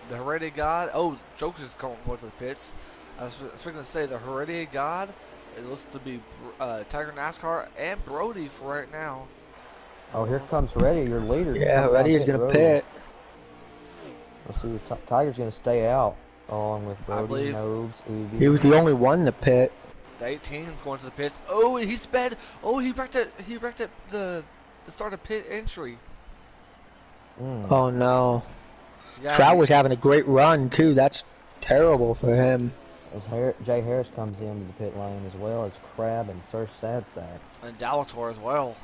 the Heredia God. Oh, Joker's going to the pits. I was going to say the Heredia God. It looks to be Tiger NASCAR and Brody for right now. Oh, here comes Heredia, your leader. Yeah, Heredia's going to pit. Let's see, Tiger's going to stay out along with Brody, Nobes, Ubi. He was the only one in the pit. The 18 is going to the pits. Oh, he sped. Oh, he wrecked it. He wrecked it. The start of pit entry. Oh no. Yeah, Trout was having a great run too. That's terrible for him. As Jay Harris comes into the pit lane, as well as Crab and Surf Sadsack. And Dalator as well.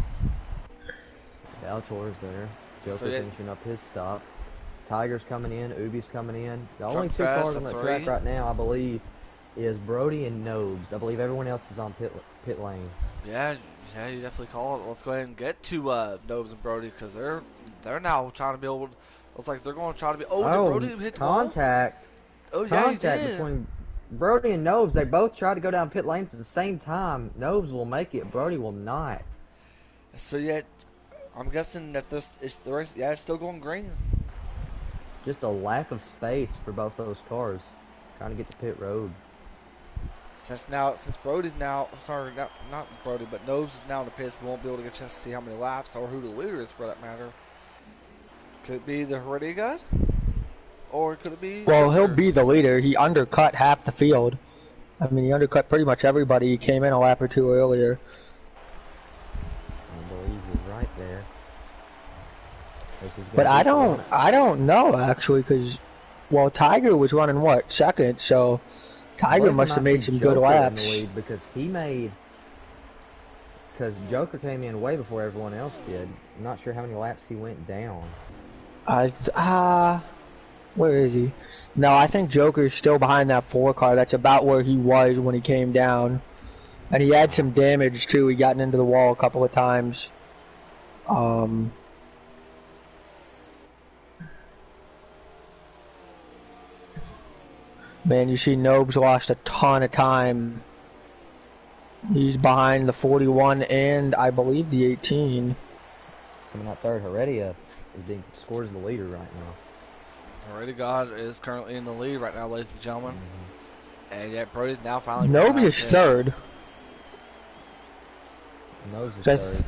Dalator is there. Joker finishing up his stop. Tiger's coming in. Ubi's coming in. The only 2 cars on that track right now, I believe, is Brody and Nobes. I believe everyone else is on pit lane. Yeah, you definitely call it. Let's go ahead and get to Nobes and Brody, because they're now trying to be able to. Looks like they're going to try to be. Oh, did Brody hit the contact? Oh, yeah, contact between Brody and Nobes. They both try to go down pit lanes at the same time. Nobes will make it. Brody will not. So yet, I'm guessing that this is the race. Yeah, it's still going green. just a lack of space for both those cars trying to get to pit road. Since Brody's now, sorry, not Brody, but Nobes is now in the pits, we won't be able to get a chance to see how many laps or who the leader is for that matter. Could it be the Heredia guy? Or could it be Well, he'll Joker? be the leader. He undercut half the field. I mean, he undercut pretty much everybody. He came in a lap or two earlier. I believe you're right there. But I don't know actually, because well, Tiger was running what, second? So Tiger must have made some good laps. In the lead because Joker came in way before everyone else did. I'm not sure how many laps he went down. Where is he? No, I think Joker's still behind that 4 car. That's about where he was when he came down. And he had some damage too. He got into the wall a couple of times. Man, you see Nobes lost a ton of time. He's behind the 41 and I believe the 18. Coming out third, Heredia scores the leader right now. Heredia God is currently in the lead right now, ladies and gentlemen. And yet Brody's now finally. Nobes is third. Nobes is third.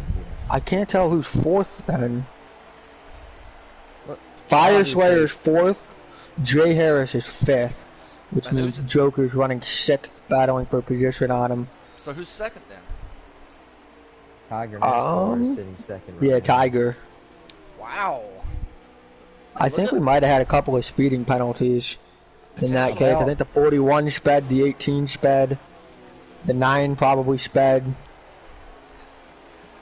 I can't tell who's fourth then. Fire Slayer is fourth. Jay Harris is fifth, which means Joker's running sixth, battling for position on him. So who's second then? Tiger is sitting second. Right yeah, now. Tiger. Wow. I think we might have had a couple of speeding penalties in that case. I think the 41 sped, the 18 sped, the 9 probably sped.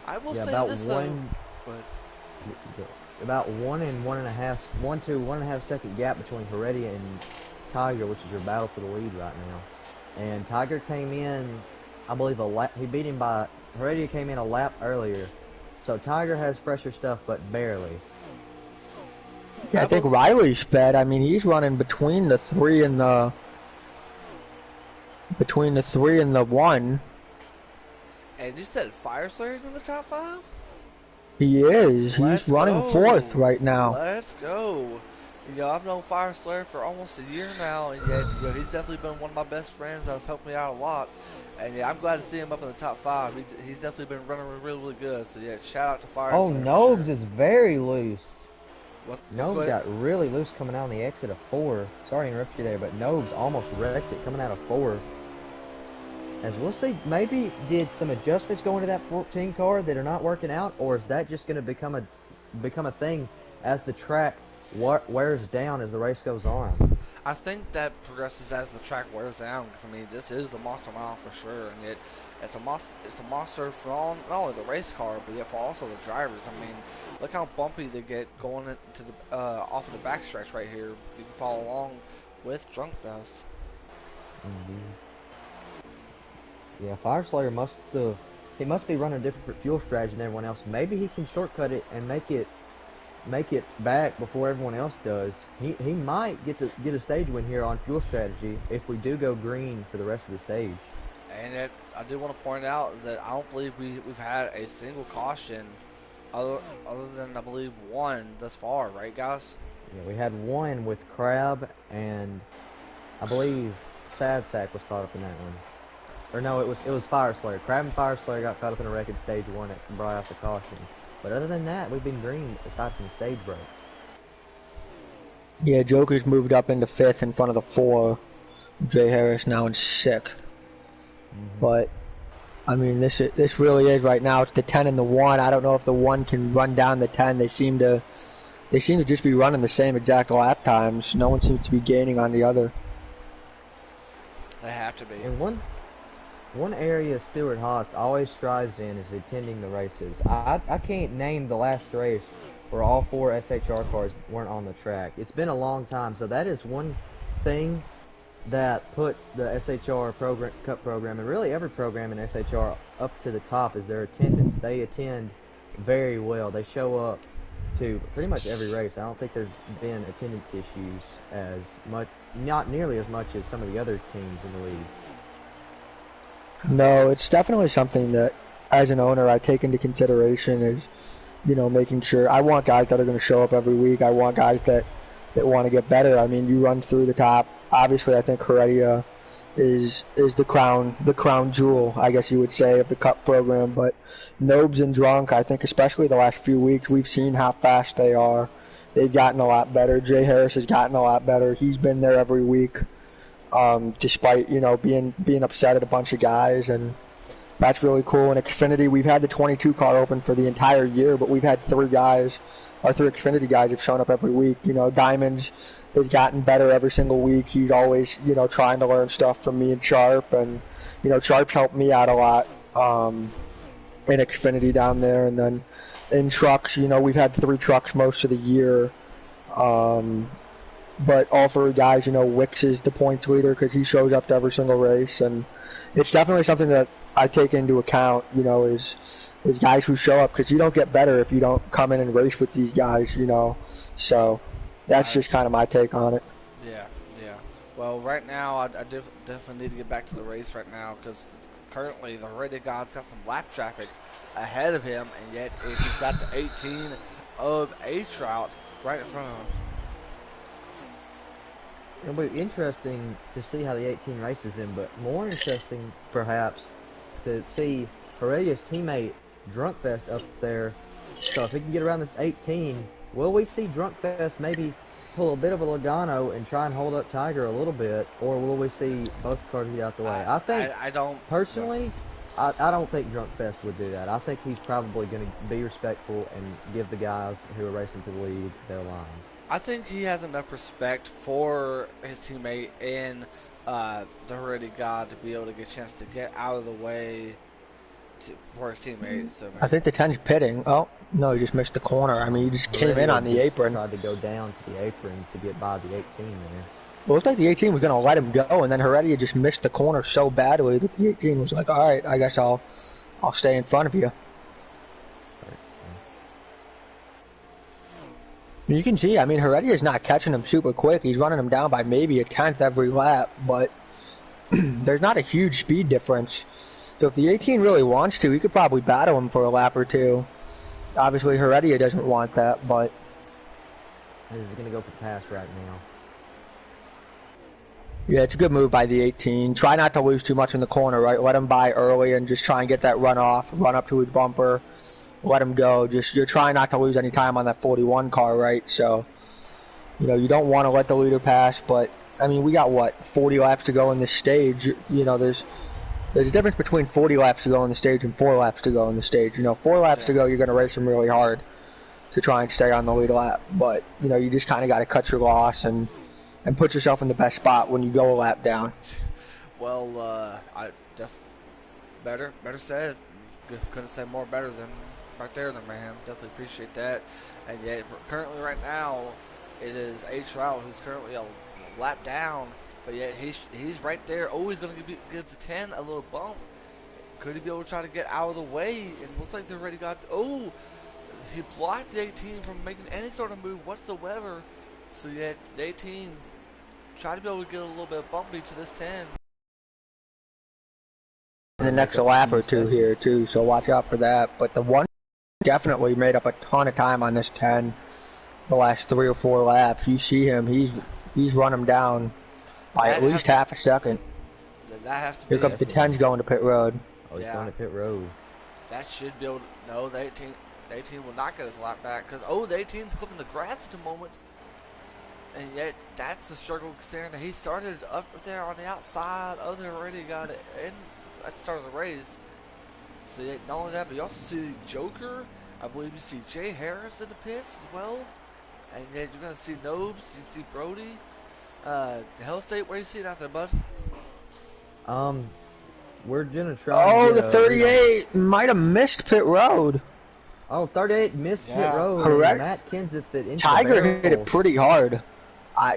I will say about this one, though, about 1 and 1.5, 1 to 1.5 second gap between Heredia and Tiger, which is your battle for the lead right now. And Tiger came in, I believe he beat him by, Heredia came in a lap earlier. So Tiger has fresher stuff, but barely. Yeah, I think Riley sped. I mean, he's running between the 3 and the 1. And you said Fire Slayer's in the top 5? He is. He's running fourth right now. Let's go. I've known Fire Slayer for almost a year now, and yet, he's definitely been one of my best friends that's helped me out a lot. And I'm glad to see him up in the top 5. He's definitely been running really, really good. So shout out to Fire Slayer. Nobes is very loose. Nobes got really loose coming out on the exit of 4. Sorry to interrupt you there, but Nobes almost wrecked it coming out of 4. As we'll see, maybe did some adjustments go into that 14 car that are not working out, or is that just going to become a thing as the track wears down as the race goes on? I think that progresses as the track wears down. Because I mean, this is the monster mile for sure, and it's a monster for not only the race car, but yet for also the drivers. I mean, look how bumpy they get going into the off of the backstretch right here. You can follow along with Drunk Fest. Yeah, Fire Slayer must be running a different fuel strategy than everyone else. Maybe he can shortcut it and make it back before everyone else does. He might get a stage win here on fuel strategy if we do go green for the rest of the stage. And I do want to point out is that I don't believe we've had a single caution other than I believe 1 thus far, right guys? Yeah, we had 1 with Crab, and I believe Sad Sack was caught up in that one. Or no, it was Fire Slayer. Crab and Fire Slayer got caught up in a wreck in stage 1 and brought out the caution. But other than that, we've been green aside from the stage breaks. Yeah, Joker's moved up into 5th in front of the 4. Jay Harris now in 6th. But I mean, this really is right now. It's the 10 and the 1. I don't know if the 1 can run down the 10. They seem to just be running the same exact lap times. No one seems to be gaining on the other. They have to be. And one area Stuart Haas always strives in is attending the races. I can't name the last race where all 4 SHR cars weren't on the track. It's been a long time, so that is one thing that puts the SHR Cup program, and really every program in SHR, up to the top is their attendance. They attend very well. They show up to pretty much every race. I don't think there's been attendance issues as much, not nearly as much as some of the other teams in the league. No, it's definitely something that, as an owner, I take into consideration is, making sure I want guys that are going to show up every week. I want guys that, that want to get better. I mean, you run through the top. Obviously, I think Heredia is the crown jewel, I guess you would say, of the Cup program. But Nobes and Drunk, I think, especially the last few weeks, we've seen how fast they are. They've gotten a lot better. Jay Harris has gotten a lot better. He's been there every week, despite being upset at a bunch of guys, and that's really cool. And Xfinity, we've had the 22 car open for the entire year, but we've had three Xfinity guys have shown up every week. Diamonds has gotten better every single week. He's always, trying to learn stuff from me and Sharp, and Sharp's helped me out a lot in Xfinity down there. And then in trucks, we've had three trucks most of the year. But all three guys, Wicks is the points leader because he shows up to every single race, and it's definitely something that I take into account, is guys who show up, because you don't get better if you don't come in and race with these guys, So that's just kind of my take on it. Yeah, yeah. Well, right now, I definitely need to get back to the race right now, because currently the Heredia God's got some lap traffic ahead of him, and yet he's got the 18 of A-Trout right in front of him. It'll be interesting to see how the 18 races him, but more interesting, perhaps, to see Heredia's teammate Drunkfest up there. So if he can get around this 18, will we see Drunkfest maybe pull a bit of a Logano and try and hold up Tiger a little bit, or will we see both cars get out the way? I think, I don't personally, I don't think Drunkfest would do that. I think he's probably going to be respectful and give the guys who are racing to the lead their line. I think he has enough respect for his teammate and the Heredia God to be able to get a chance to get out of the way for his teammate. So I think the 10's pitting. Oh, no, he just missed the corner. I mean, he just came in on the apron. Tried to go down to the apron to get by the 18 there. Well, it looked like the 18 was going to let him go, and then Heredia just missed the corner so badly that the 18 was like, all right, I guess I'll stay in front of you. You can see, I mean, Heredia's not catching him super quick. He's running him down by maybe a tenth every lap, but there's not a huge speed difference. So if the 18 really wants to, he could probably battle him for a lap or two. Obviously, Heredia doesn't want that, but... He's going to go for the pass right now. Yeah, it's a good move by the 18. Try not to lose too much in the corner, right? Let him by early and just try and get that run off, run up to his bumper. Let him go. Just you're trying not to lose any time on that 41 car, right? So, you don't want to let the leader pass, but I mean, we got what 40 laps to go in this stage. There's a difference between 40 laps to go in the stage and 4 laps to go in the stage. 4 laps to go, you're going to race them really hard to try and stay on the lead lap. But you just kind of got to cut your loss and put yourself in the best spot when you go a lap down. Well, better said. Couldn't say more better than. Right there, man. Definitely appreciate that. And yet, currently, right now, it is A-Trout who's currently a lap down, but yet he's right there. Always going to give the 10 a little bump. Could he be able to try to get out of the way? It looks like they already got. He blocked the 18 from making any sort of move whatsoever. So yet, the 18 tried to be able to get a little bit bumpy to this 10. In the next lap or two here too, so watch out for that. But the one definitely made up a ton of time on this 10 the last 3 or 4 laps. You see him, he's run him down by at least half a second. That has to be. Here comes the 10's going to pit road. Oh, he's going to pit road. That should be able to, no, the 18 will not get his lap back, because the 18's clipping the grass at the moment. And yet, that's the struggle, considering that he started up there on the outside of the Heredia God in at the start of the race. So not only that, but you also see Joker. I believe you see Jay Harris in the pits as well. And yet you're going to see Nobes. You see Brody. Hell State, where you see it out there, bud? We're going to try the 38 might have missed pit road. Oh, 38 missed pit road. Correct. Matt Kenseth into Tiger hit it pretty hard.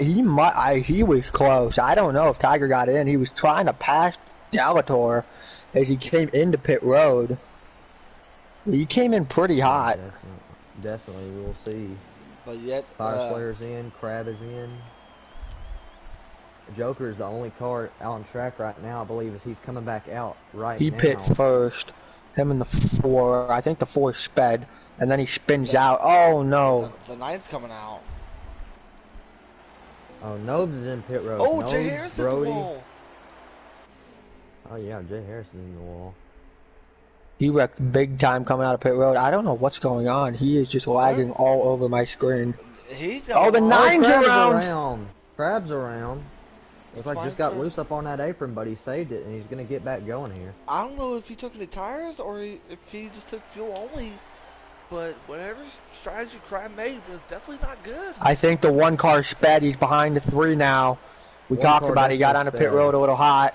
He was close. I don't know if Tiger got in. He was trying to pass Galator as he came into pit road. He came in pretty hot. Definitely, we'll see. But yet, Fire Slayer's in, Crab is in. Joker is the only car out on track right now, I believe, as he's coming back out right now. He pit first. Him and the 4. I think the 4 sped, and then he spins out. Oh no! The 9's coming out. Oh, Nobes is in pit road. Oh, Jay Nobes, Harris hit the Brody. wall. Oh yeah, Jay Harris is in the wall. He wrecked big time coming out of pit road. I don't know what's going on. He is just What? lagging all over my screen. He's got Oh, a the lot. Oh, nine's Crab's around. around. Crab's around. Looks He's like fine just got for. loose up on that apron, but he saved it, and he's gonna get back going here. I don't know if he took any tires or if he just took fuel only. But whatever strategy Crab made was definitely not good. I think the one car sped. He's behind the 3 now. We One talked car about it. He got definitely on the pit sped. road a little hot.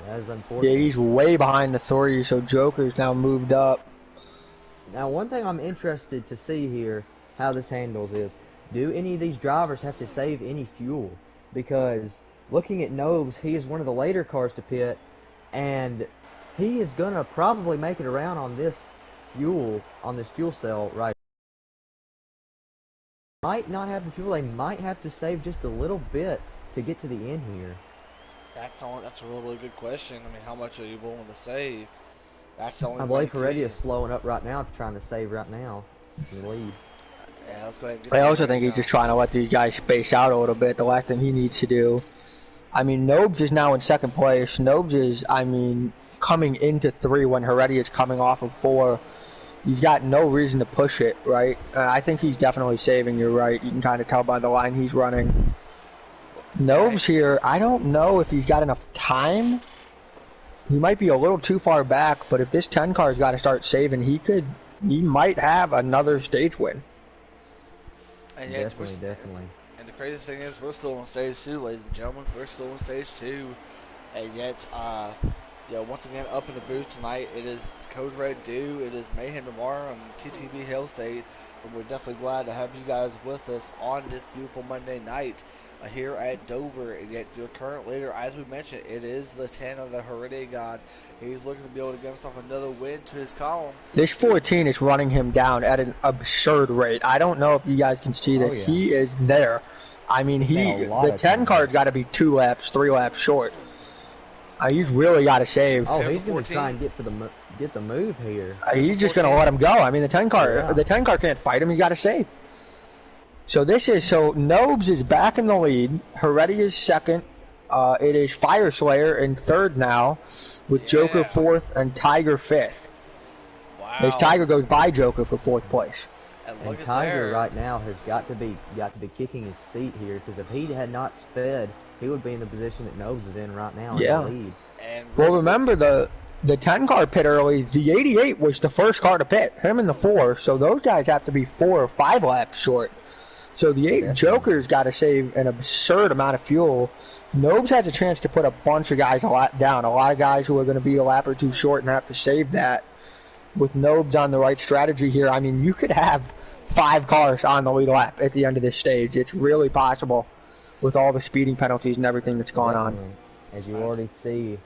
That is unfortunate. Yeah, he's way behind the 3, so Joker's now moved up. Now, one thing I'm interested to see here, how this handles is, do any of these drivers have to save any fuel? Because looking at Nobes, he is one of the later cars to pit, and he is going to probably make it around on this fuel cell right. Might not have the fuel, they might have to save just a little bit to get to the end here. That's a really good question. I mean, how much are you willing to save? That's the only I one believe Heredia key. is slowing up right now, trying to save right now in the lead. Yeah, let's go ahead and get I to the also think he's breakdown. just trying to let these guys space out a little bit. The last thing he needs to do. I mean, Nobes is now in second place. Nobes is, I mean, coming into 3 when Heredia is coming off of 4. He's got no reason to push it, right? I think he's definitely saving, you're right. You can kind of tell by the line he's running. Nobes here, I don't know if he's got enough time. He might be a little too far back, but if this 10 car's got to start saving, he might have another stage win. And yet Definitely. And the craziest thing is, we're still on stage 2, ladies and gentlemen. We're still on stage 2, and yet, once again, up in the booth tonight, it is Code Red Dew, it is Mayhem tomorrow, and TTV Hell State. And we're definitely glad to have you guys with us on this beautiful Monday night here at Dover. And yet, your current leader, as we mentioned, it is the 10 of the Heredia God. He's looking to be able to get himself another win to his column. This 14 is running him down at an absurd rate. I don't know if you guys can see this. Oh, yeah. He is there. I mean, the 10 car's got to be 2 laps, 3 laps short. He's really got to save. Oh, There's he's the going to 14. try and get the move here. He's just going to let him go. I mean, the 10 car, Yeah. the 10 car can't fight him. He's got to save. So Nobes is back in the lead. Heredia is second. It is Fire Slayer in third now, with Joker fourth and Tiger fifth. Wow. As Tiger goes by Joker for fourth place. And look And at Tiger there. right now has got to be kicking his seat here, because if he had not sped, he would be in the position that Nobes is in right now Yeah. in the lead. And Well, remember the 10 car pit early. The 88 was the first car to pit. Him and the 4. So those guys have to be 4 or 5 laps short. So the 8 Joker's got to save an absurd amount of fuel. Nobes has a chance to put a bunch of guys a lap down. A lot of guys who are going to be a lap or 2 short and have to save that. With Nobes on the right strategy here, I mean, you could have 5 cars on the lead lap at the end of this stage. It's really possible with all the speeding penalties and everything that's going on. Definitely. As you already see,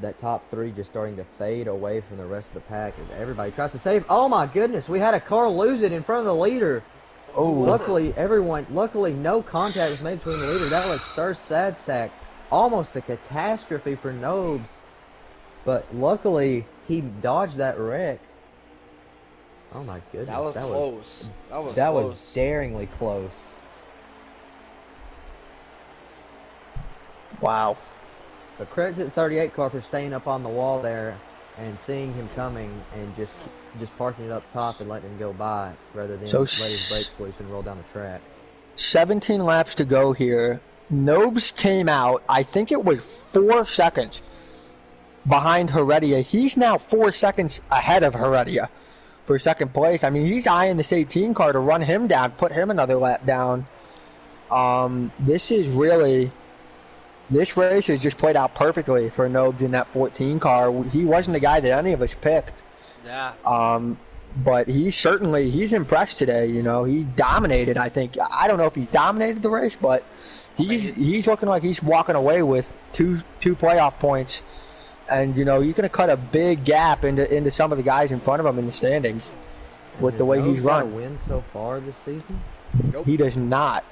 that top 3 just starting to fade away from the rest of the pack as everybody tries to save. Oh my goodness, we had a car lose it in front of the leader. Oh, Luckily no contact was made between the leader. That was Sir Sadsack. Almost a catastrophe for Nobes. But luckily he dodged that wreck. Oh my goodness. that was close. That close. was daringly close. Wow. But credit to the 38 car for staying up on the wall there and seeing him coming and just parking it up top and letting him go by rather than let his brakes loose and roll down the track. 17 laps to go here. Nobes came out, I think it was 4 seconds behind Heredia. He's now 4 seconds ahead of Heredia for second place. I mean, he's eyeing this 18 car to run him down, put him another lap down. This race has just played out perfectly for Nobes in that 14 car. He wasn't the guy that any of us picked. Yeah. But he's impressed today. You know, he's dominated. I think. I don't know if he's dominated the race, but he's looking like he's walking away with two playoff points. And you know, you're going to cut a big gap into some of the guys in front of him in the standings with the way he's got a run. win so far this season? Nope. He does not.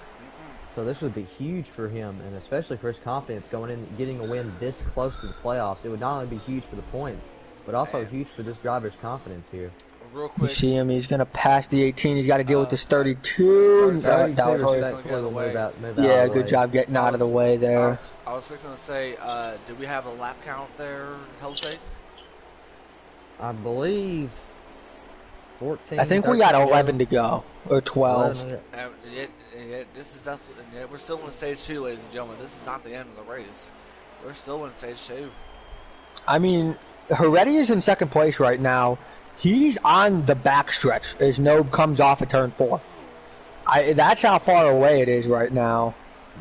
So this would be huge for him, and especially for his confidence going in, getting a win this close to the playoffs. It would not only be huge for the points, but also huge for this driver's confidence here. real You quick. see him, he's going to pass the 18. He's got to deal with this Alright. 32. That 32 was hard. respectfully will move out of Yeah, the good way. job getting I out of the was, way I there. was, I was fixing to say, did we have a lap count there, Jose? I believe 14, I think we got 11 to go, or 12. 11. And yet, this is definitely, and yet we're still in stage 2, ladies and gentlemen. This is not the end of the race. We're still in stage 2. I mean, Heredia is in second place right now. He's on the backstretch as Nobe comes off of turn 4. That's how far away it is right now.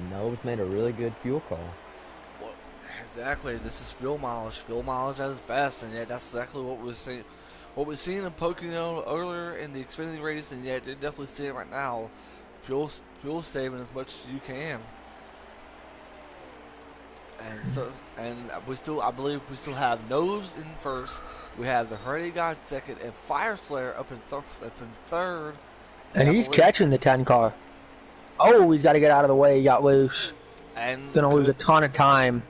Nobe's made a really good fuel call. Well, exactly. This is fuel mileage at its best, and yet that's exactly what we're seeing. What we've seen in Pokemon earlier in the Xfinity race, and yet you're definitely seeing it right now. Fuel saving as much as you can. And I believe we still have Nose in first. We have the Hurdy God second, and Fire Slayer up in third. And he's catching the 10 car. Oh, he's got to get out of the way. He got loose. And gonna lose a ton of time.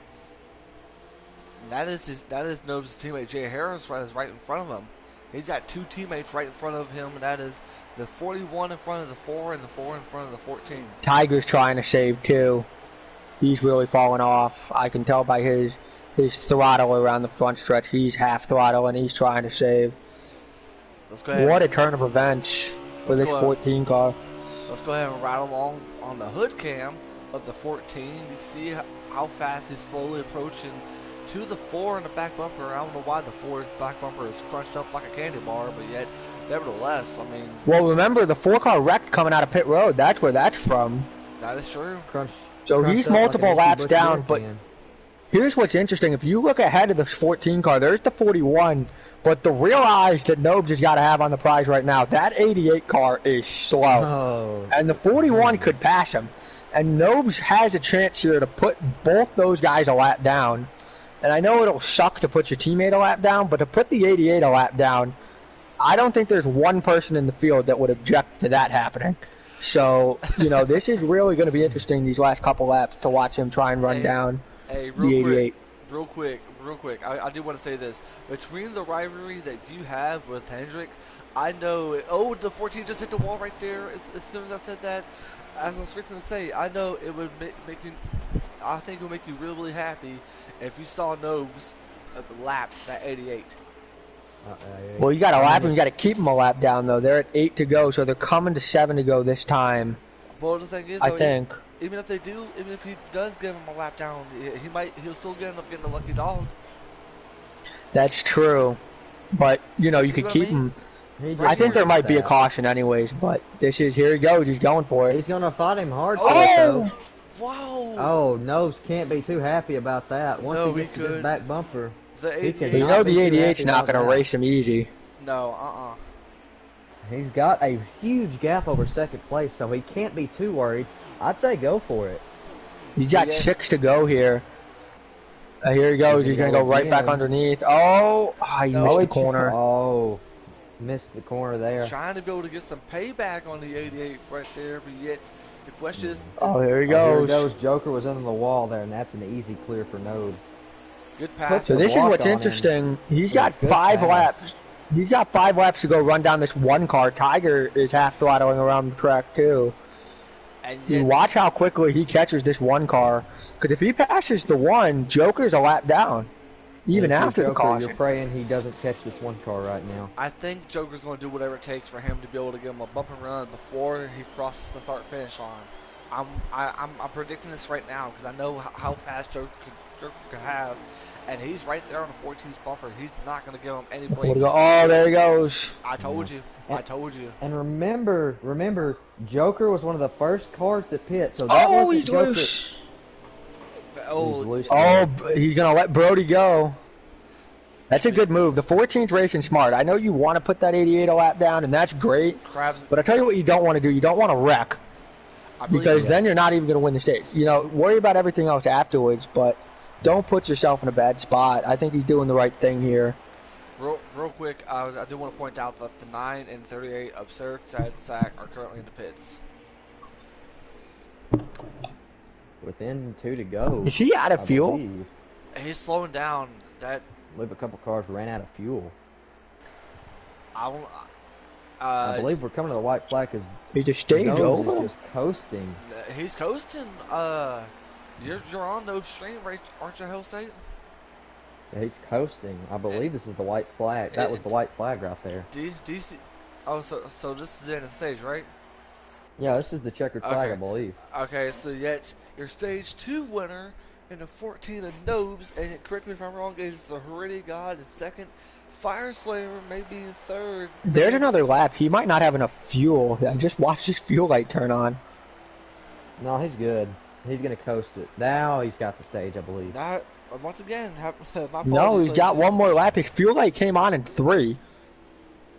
That is Nobe's teammate Jay Harris right in front of him. He's got 2 teammates right in front of him, and that is the 41 in front of the 4 and the 4 in front of the 14. Tiger's trying to save too. He's really falling off. I can tell by his throttle around the front stretch. He's half throttle and he's trying to save. Let's go ahead. What a turn of events for this 14 car. Let's go ahead and ride along on the hood cam of the 14. You see how fast he's slowly approaching to the 4 in the back bumper. I don't know why the 4's back bumper is crunched up like a candy bar, but yet, nevertheless, I mean... Well, remember, the 4 car wrecked coming out of pit road. That's where that's from. That is true. So he's multiple laps down, but here's what's interesting. If you look ahead of the 14 car, there's the 41, but the real eyes that Nobes has got to have on the prize right now, that 88 car is slow. Oh. And the 41 could pass him. And Nobes has a chance here to put both those guys a lap down. And I know it'll suck to put your teammate a lap down, but to put the 88 a lap down, I don't think there's one person in the field that would object to that happening. So, this is really going to be interesting these last couple laps to watch him try and run down the 88. Real quick. I do want to say this. Between the rivalry that you have with Hendrick, I know... Oh, the 14 just hit the wall right there. As soon as I said that, as I was fixing to say, I know it would make you... I think it would make you really, really happy if you saw Nobes lap that 88. Well, you got to lap him. You got to keep him a lap down, though. They're at 8 to go, so they're coming to 7 to go this time. Well, the thing is, I think. Even if he does give him a lap down, he'll still end up getting a lucky dog. That's true, but you could keep him. I think there might be a caution, anyways. But here he goes. He's going for it. He's gonna fight him hard. Oh! Wow! Oh, Nose can't be too happy about that. Once he gets to this back bumper. The 88's not going to race him easy. No, He's got a huge gap over second place, so he can't be too worried. I'd say go for it. He's got 6 to go here. Here he goes. He's going to go right back underneath. Oh, he missed the corner. Oh, missed the corner there. Trying to be able to get some payback on the 88 right there, but yet the question is... Oh, here he goes. Here he goes. Joker was under the wall there, and that's an easy clear for Nobes. Good pass. So this is what's interesting. He's got 5 laps. He's got 5 laps to go run down this one car. Tiger is half throttling around the track too. And you watch how quickly he catches this one car. Because if he passes the one, Joker's a lap down. Even after the caution. You're praying he doesn't catch this one car right now. I think Joker's going to do whatever it takes for him to be able to give him a bump and run before he crosses the start-finish line. I'm predicting this right now because I know how fast Joker could have, and he's right there on the 14's bumper. He's not going to give him any break. Oh, there he goes. I told you. And remember, Joker was one of the first cars to pit, so that wasn't he's Joker. loose. He's he's going to let Brody go. That's a good move. The 14's racing smart. I know you want to put that 88 a lap down, and that's great. But I tell you what you don't want to do. You don't want to wreck. Because then you're not even going to win the stage. Worry about everything else afterwards, but don't put yourself in a bad spot. I think he's doing the right thing here. Real quick, I do want to point out that the 9 and 38 Absurd Sack are currently in the pits. Within 2 to go. Is he out of fuel? He's slowing down. I believe a couple cars ran out of fuel. I Uh, believe we're coming to the white flag because Is the stage Nose is over? just coasting. he's coasting. You're on those stream, right? Aren't you, Hell State? He's coasting. I It, believe this is the white flag. That was it, the white flag right there. do you see? Oh, so this is the end of the stage, right? Yeah, this is the checkered flag, I Okay. believe. Okay, so yet your stage 2 winner in the 14 of Nobes, and correct me if I'm wrong, is the Heredity God in second, Fire Slayer maybe in third, There's maybe. another lap. He might not have enough fuel. I just watched his fuel light turn on. No, he's good. He's going to coast it. Now he's got the stage, I believe. Not once again. My No, apologies, he's ladies got and one more lap. His fuel light came on in 3.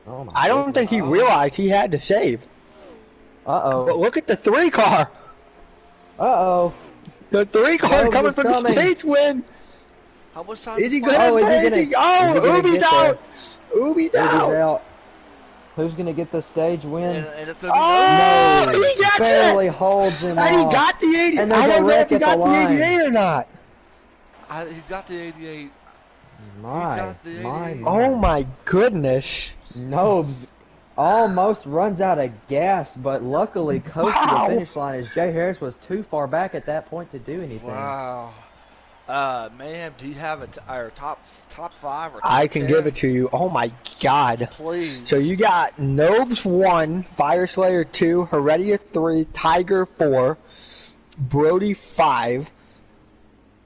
Oh, my I don't goodness. think he oh, realized he had to save. But Uh-oh. look at the 3 car. Uh-oh. The 3 car Nose coming is for the coming. stage win. how much time Is does he Fire? gonna Oh, is he make gonna? it? Oh, Is he gonna Ubi's get there? out. Ubi's Ubi's out. out. Who's gonna get the stage win? And it's gonna be Oh, Nobes. No, he gets barely it. holds him And he off. got the 80. And I there's a don't know if wreck he at the got the line. 88 or not. He's got the 88. He's My, got the my, 88. Oh my. my goodness. Nobes almost runs out of gas, but luckily coasted the Wow. finish line as Jay Harris was too far back at that point to do anything. Wow. Mayhem, do you have our top 5 or I top can 10? give it to you. Oh my god. Please. So you got Nobes 1, Fire Slayer 2, Heredia 3, Tiger 4, Brody 5,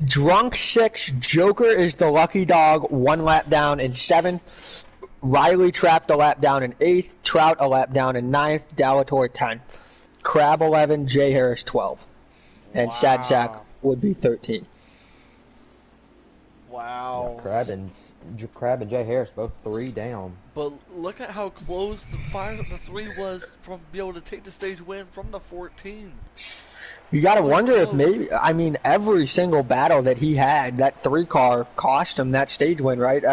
Drunk 6, Joker is the lucky dog, 1 lap down in 7th, Riley trapped a lap down in 8th, Trout a lap down in 9th, Dalator 10th, Crab 11, Jay Harris 12, and Sad Sack Wow. would be 13. Yeah, Wow. Crab and Jay Harris both 3 down. But look at how close the 3 was from being able to take the stage win from the 14. You gotta Was wonder if close. maybe, I mean, every single battle that he had, that 3 car cost him that stage win, right?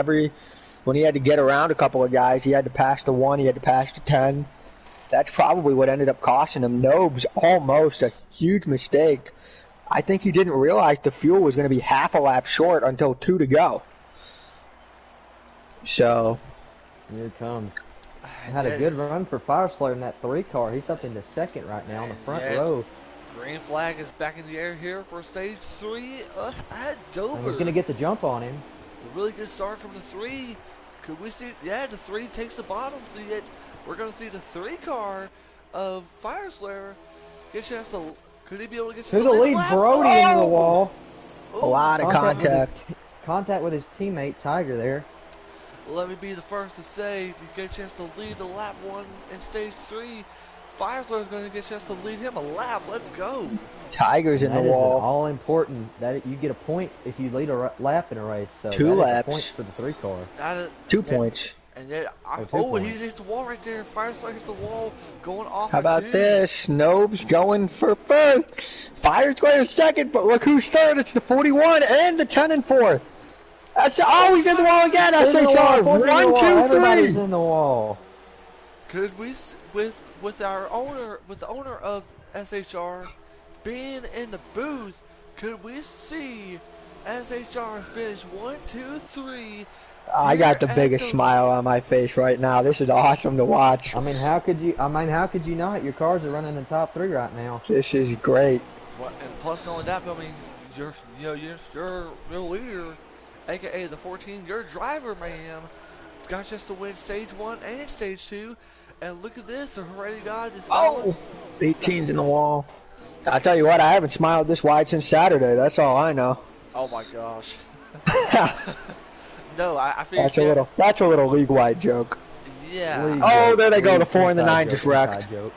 When he had to get around a couple of guys, he had to pass the 1, he had to pass the 10. That's probably what ended up costing him. Nobes, almost a huge mistake. I think he didn't realize the fuel was going to be half a lap short until 2 to go. So, Here it comes. Had a good run for Fire Slayer in that 3 car. He's up in the second right now on the front Yeah, row. Green flag is back in the air here for stage 3 at Dover. And he's going to get the jump on him. A really good start from the 3. Could we see? Yeah, the 3 takes the bottom, so yet we're going to see the 3 car of Fire Slayer get a chance to. Could he be able to get a To chance the to lead, lap? Brody into the wall. a lot of contact. Contact with his teammate Tiger there. Let me be the first to say to get a chance to lead the lap 1 in stage 3. Fire Slayer is going to get a chance to lead him a lap. Let's go. Tiger's in the That is an wall. all important. That you get a point if you lead a lap in a race. So 2 that is laps. a point for the 3 car. That is, 2 yeah, points. And then, Oh, 2 and points. he hits the wall right there. Fire Slayer hits the wall, going off. How at about 2. this? Nobes going for first. Fire Slayer second, but look who's third. It's the 41 and the 10 and 4th. That's he's in the wall again. In the wall, SHR. Ford in the 1, wall. 2, Everybody's 3. in the wall. Could we, with our owner, with the owner of SHR being in the booth, could we see SHR finish 1, 2, 3? I got the here biggest at smile on my face right now. This is awesome to watch. I mean, how could you? How could you not? Your cars are running in the top 3 right now. This is great. And plus, not only that, but I mean, you're your leader, aka the 14, your driver, man, got just to win stage 1 and stage 2. And look at this, the Heredity God is Oh, 18's in the wall. I'll tell you what, I haven't smiled this wide since Saturday. That's all I know. Oh my gosh. No, I figured. That's a little league-wide joke. Yeah. League Oh, joke. there they go. League The 4 and the inside 9 joke, just wrecked. inside joke.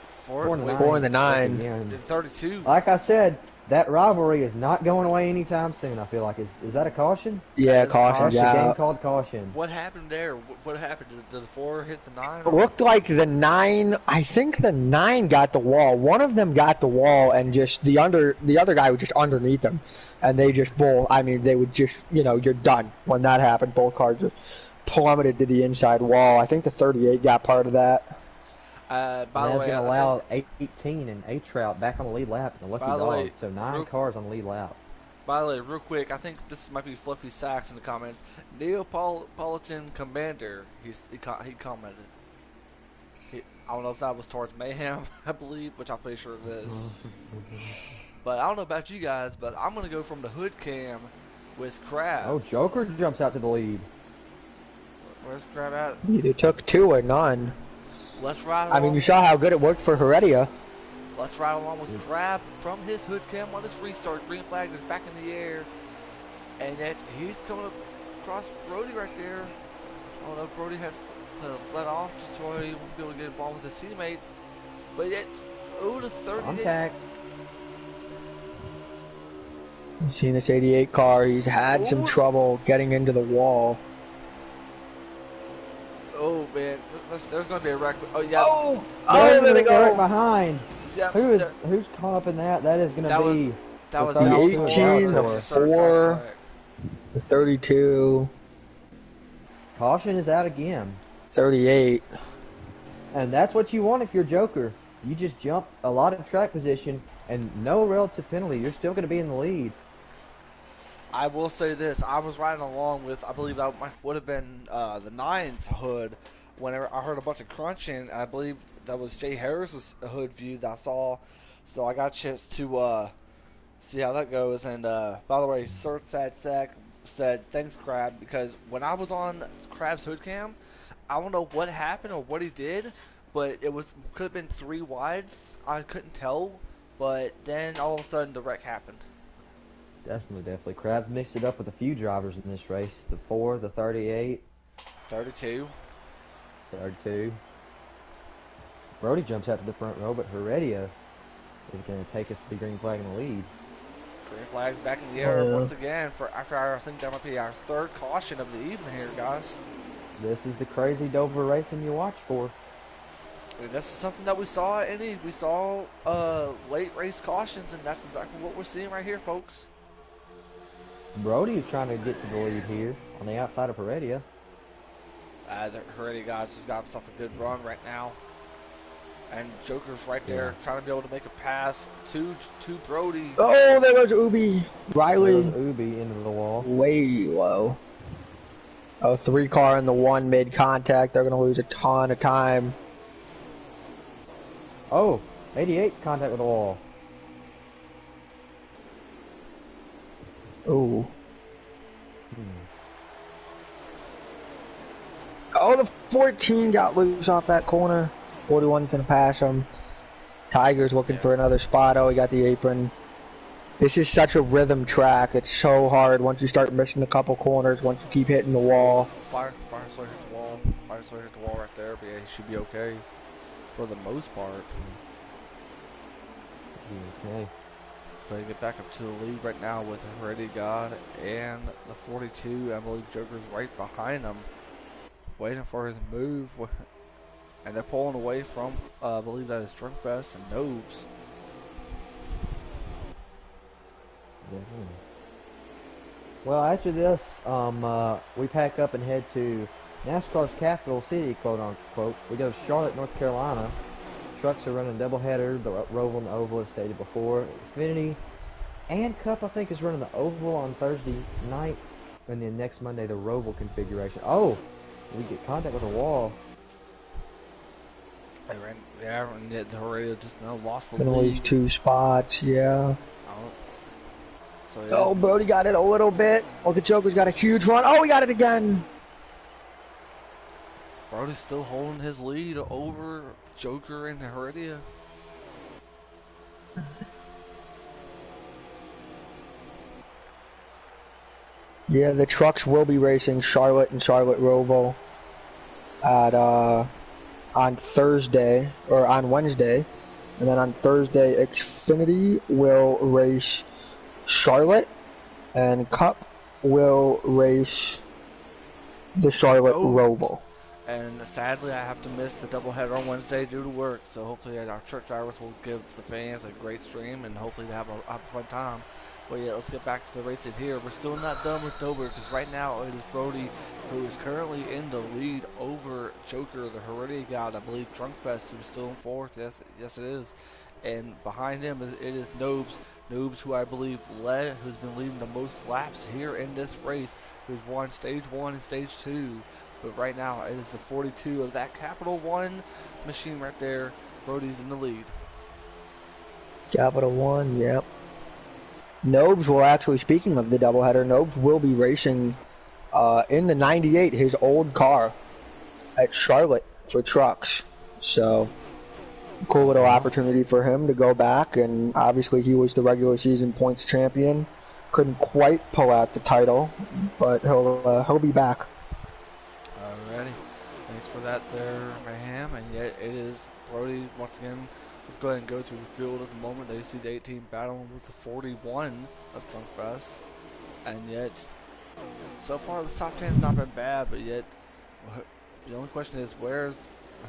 4 and the 9. 4 and the 9. Again. 32. Like I said, that rivalry is not going away anytime soon. I feel like is that a caution? Yeah, That is caution's That's a game out. called caution. What happened there? What happened? Did the 4 hit the 9? It looked like the 9. I think the 9 got the wall. One of them got the wall, and just the other guy was just underneath them, and they just they would just you're done when that happened. Both cars just plummeted to the inside wall. I think the 38 got part of that. By And the that's way, going to allow 18 and A-Trout back on the lead lap and the lucky By the dog. way, So 9 cars on the lead lap. by the way, real quick, I think this might be Fluffy Sacks in the comments. Neapolitan Commander, he commented. I don't know if that was towards Mayhem, I believe, which I'm pretty sure it is. But I don't know about you guys, but I'm going to go from the hood cam with Oh, Krabs. Joker jumps out to the lead. Where's Crab at? Either took two or none. Let's ride I mean, you along. saw how good it worked for Heredia. Let's ride along with Crab from his hood cam on his restart. Green flag is back in the air, and he's coming across Brody right there. I don't know if Brody has to let off just so he won't be able to get involved with his teammates. But it's 0-30. Contact. You've seen this 88 car. He's had some trouble getting into the wall. Oh man, there's gonna be a wreck. Oh yeah. Oh, Oh, there they go. right behind. Yeah. Who's caught up in that? That is going to be that was The 32 18, the 4, the 32, Caution is out again. 38. And that's what you want if you're Joker. You just jumped a lot of track position and no relative penalty. You're still going to be in the lead. I will say this: I was riding along with, I believe that would have been the Nines hood. Whenever I heard a bunch of crunching, I believe that was Jay Harris's hood view that I saw. So I got a chance to see how that goes. And by the way, Sir Sad Sack said thanks, Crab, because when I was on Crab's hood cam, I don't know what happened or what he did, but it could have been 3 wide. I couldn't tell, but then all of a sudden the wreck happened. Definitely. Crabs mixed it up with a few drivers in this race. The 4, the 38. 32. 32. Brody jumps out to the front row, but Heredia is going to take us to the green flag in the lead. Green flag back in the air once again for after I think that might be our 3rd caution of the evening here, guys. This is the crazy Dover racing you watch for. And this is something that we saw at Indy. We saw late race cautions, and that's exactly what we're seeing right here, folks. Brody is trying to get to the lead here on the outside of Heredia. The Heredia guys just got himself a good run right now. And Joker's right there trying to be able to make a pass to Brody. Oh, there goes Ubi. Riley. There goes Ubi into the wall. Way low. Oh, 3 car in the 1 mid contact. They're going to lose a ton of time. Oh, 88 contact with the wall. Ooh. Oh, the 14 got loose off that corner. 41's going to pass him. Tiger's looking for another spot. Oh, he got the apron. This is such a rhythm track. It's so hard once you start missing a couple corners, once you keep hitting the wall. Fire Slayer hit the wall. Fire Slayer hit the wall right there, but yeah, he should be okay for the most part. Okay. So they get back up to the lead right now with Heredia God and the 42. I believe Joker's right behind them, waiting for his move. And they're pulling away from, I believe that is Drunkfest and Nobes. Well, after this, we pack up and head to NASCAR's capital city, quote unquote. We go to Charlotte, North Carolina. Trucks are running doubleheader. The Roval and the Oval, as stated before. XFINITY and Cup, I think, is running the Oval on Thursday night, and then next Monday the Roval configuration. Oh, we get contact with a wall. And the Heredia just lost the Gonna lead. lose 2 spots, yeah. So Oh, Brody got it a little bit. Oh, the Joker's got a huge run. Oh, he got it again. Brody's still holding his lead over Joker and Heredia. Yeah, the trucks will be racing Charlotte and Charlotte Roval at on Thursday or on Wednesday, and then on Thursday XFINITY will race Charlotte, and Cup will race the Charlotte Roval. And sadly, I have to miss the doubleheader on Wednesday due to work. So hopefully, our truck drivers will give the fans a great stream, and hopefully they have a fun time. But yeah, let's get back to the racing here. We're still not done with Dover because right now it is Brody who is currently in the lead over Joker, the Heredia God. I believe Drunkfest, who's still in 4th. Yes, it is. And behind him it is Nobes Noobs, who I believe who's been leading the most laps here in this race, who's won stage 1 and stage 2. But right now, it is the 42 of that Capital One machine right there. Brody's in the lead. Capital One, yep. Nobes will actually, speaking of the doubleheader, Nobes will be racing in the 98, his old car, at Charlotte for trucks. So, cool little opportunity for him to go back, and obviously he was the regular season points champion. Couldn't quite pull out the title, but he'll be back. Alrighty, thanks for that there, Mayhem. And yet it is Brody once again. Let's go ahead and go through the field at the moment. They see the 18 battling with the 41 of Drunk Fest, and yet so far this top 10 has not been bad. But yet the only question is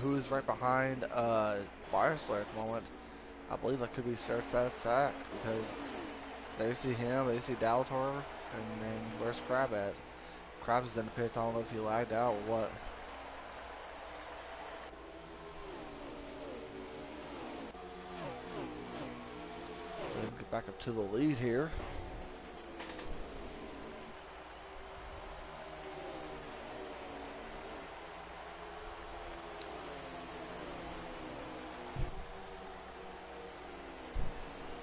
who is right behind Fire Slayer at the moment. I believe that could be Sarah Sack because they see him, they see Dalator, and then where's Crab at? Crab's is in the pits. I don't know if he lagged out or what. Let's get back up to the lead here.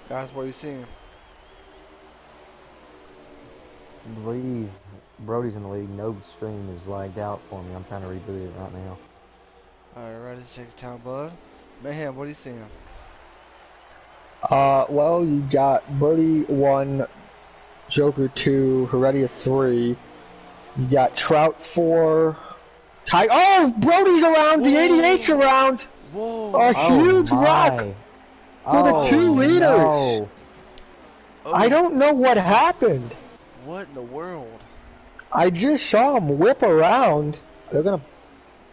Guys, what are you seeing? I believe Brody's in the league. No stream is lagged out for me. I'm trying to reboot it right now. Alright, ready to take your time, bud. Mayhem, what are you seeing? Well, you got Brody 1, Joker 2, Heredia 3. You got Trout 4. Oh, Brody's around. Whoa. The 88's around. Whoa! A huge rock for the 2 leaders. No. Oh, I don't know what happened. what in the world? I just saw him whip around. They're gonna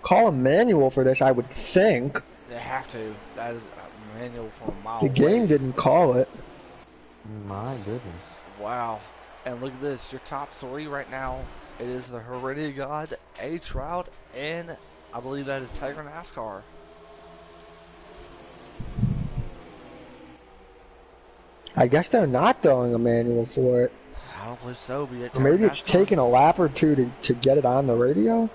call a manual for this, I would think. They have to. That is a manual from a mile The away. game didn't call it. My goodness. Wow. And look at this. Your top 3 right now. It is the Heredia God, A Trout, and I believe that is Tiger NASCAR. I guess they're not throwing a manual for it. I don't believe so, but yet Or maybe it's NASCAR. taking a lap or two to get it on the radio.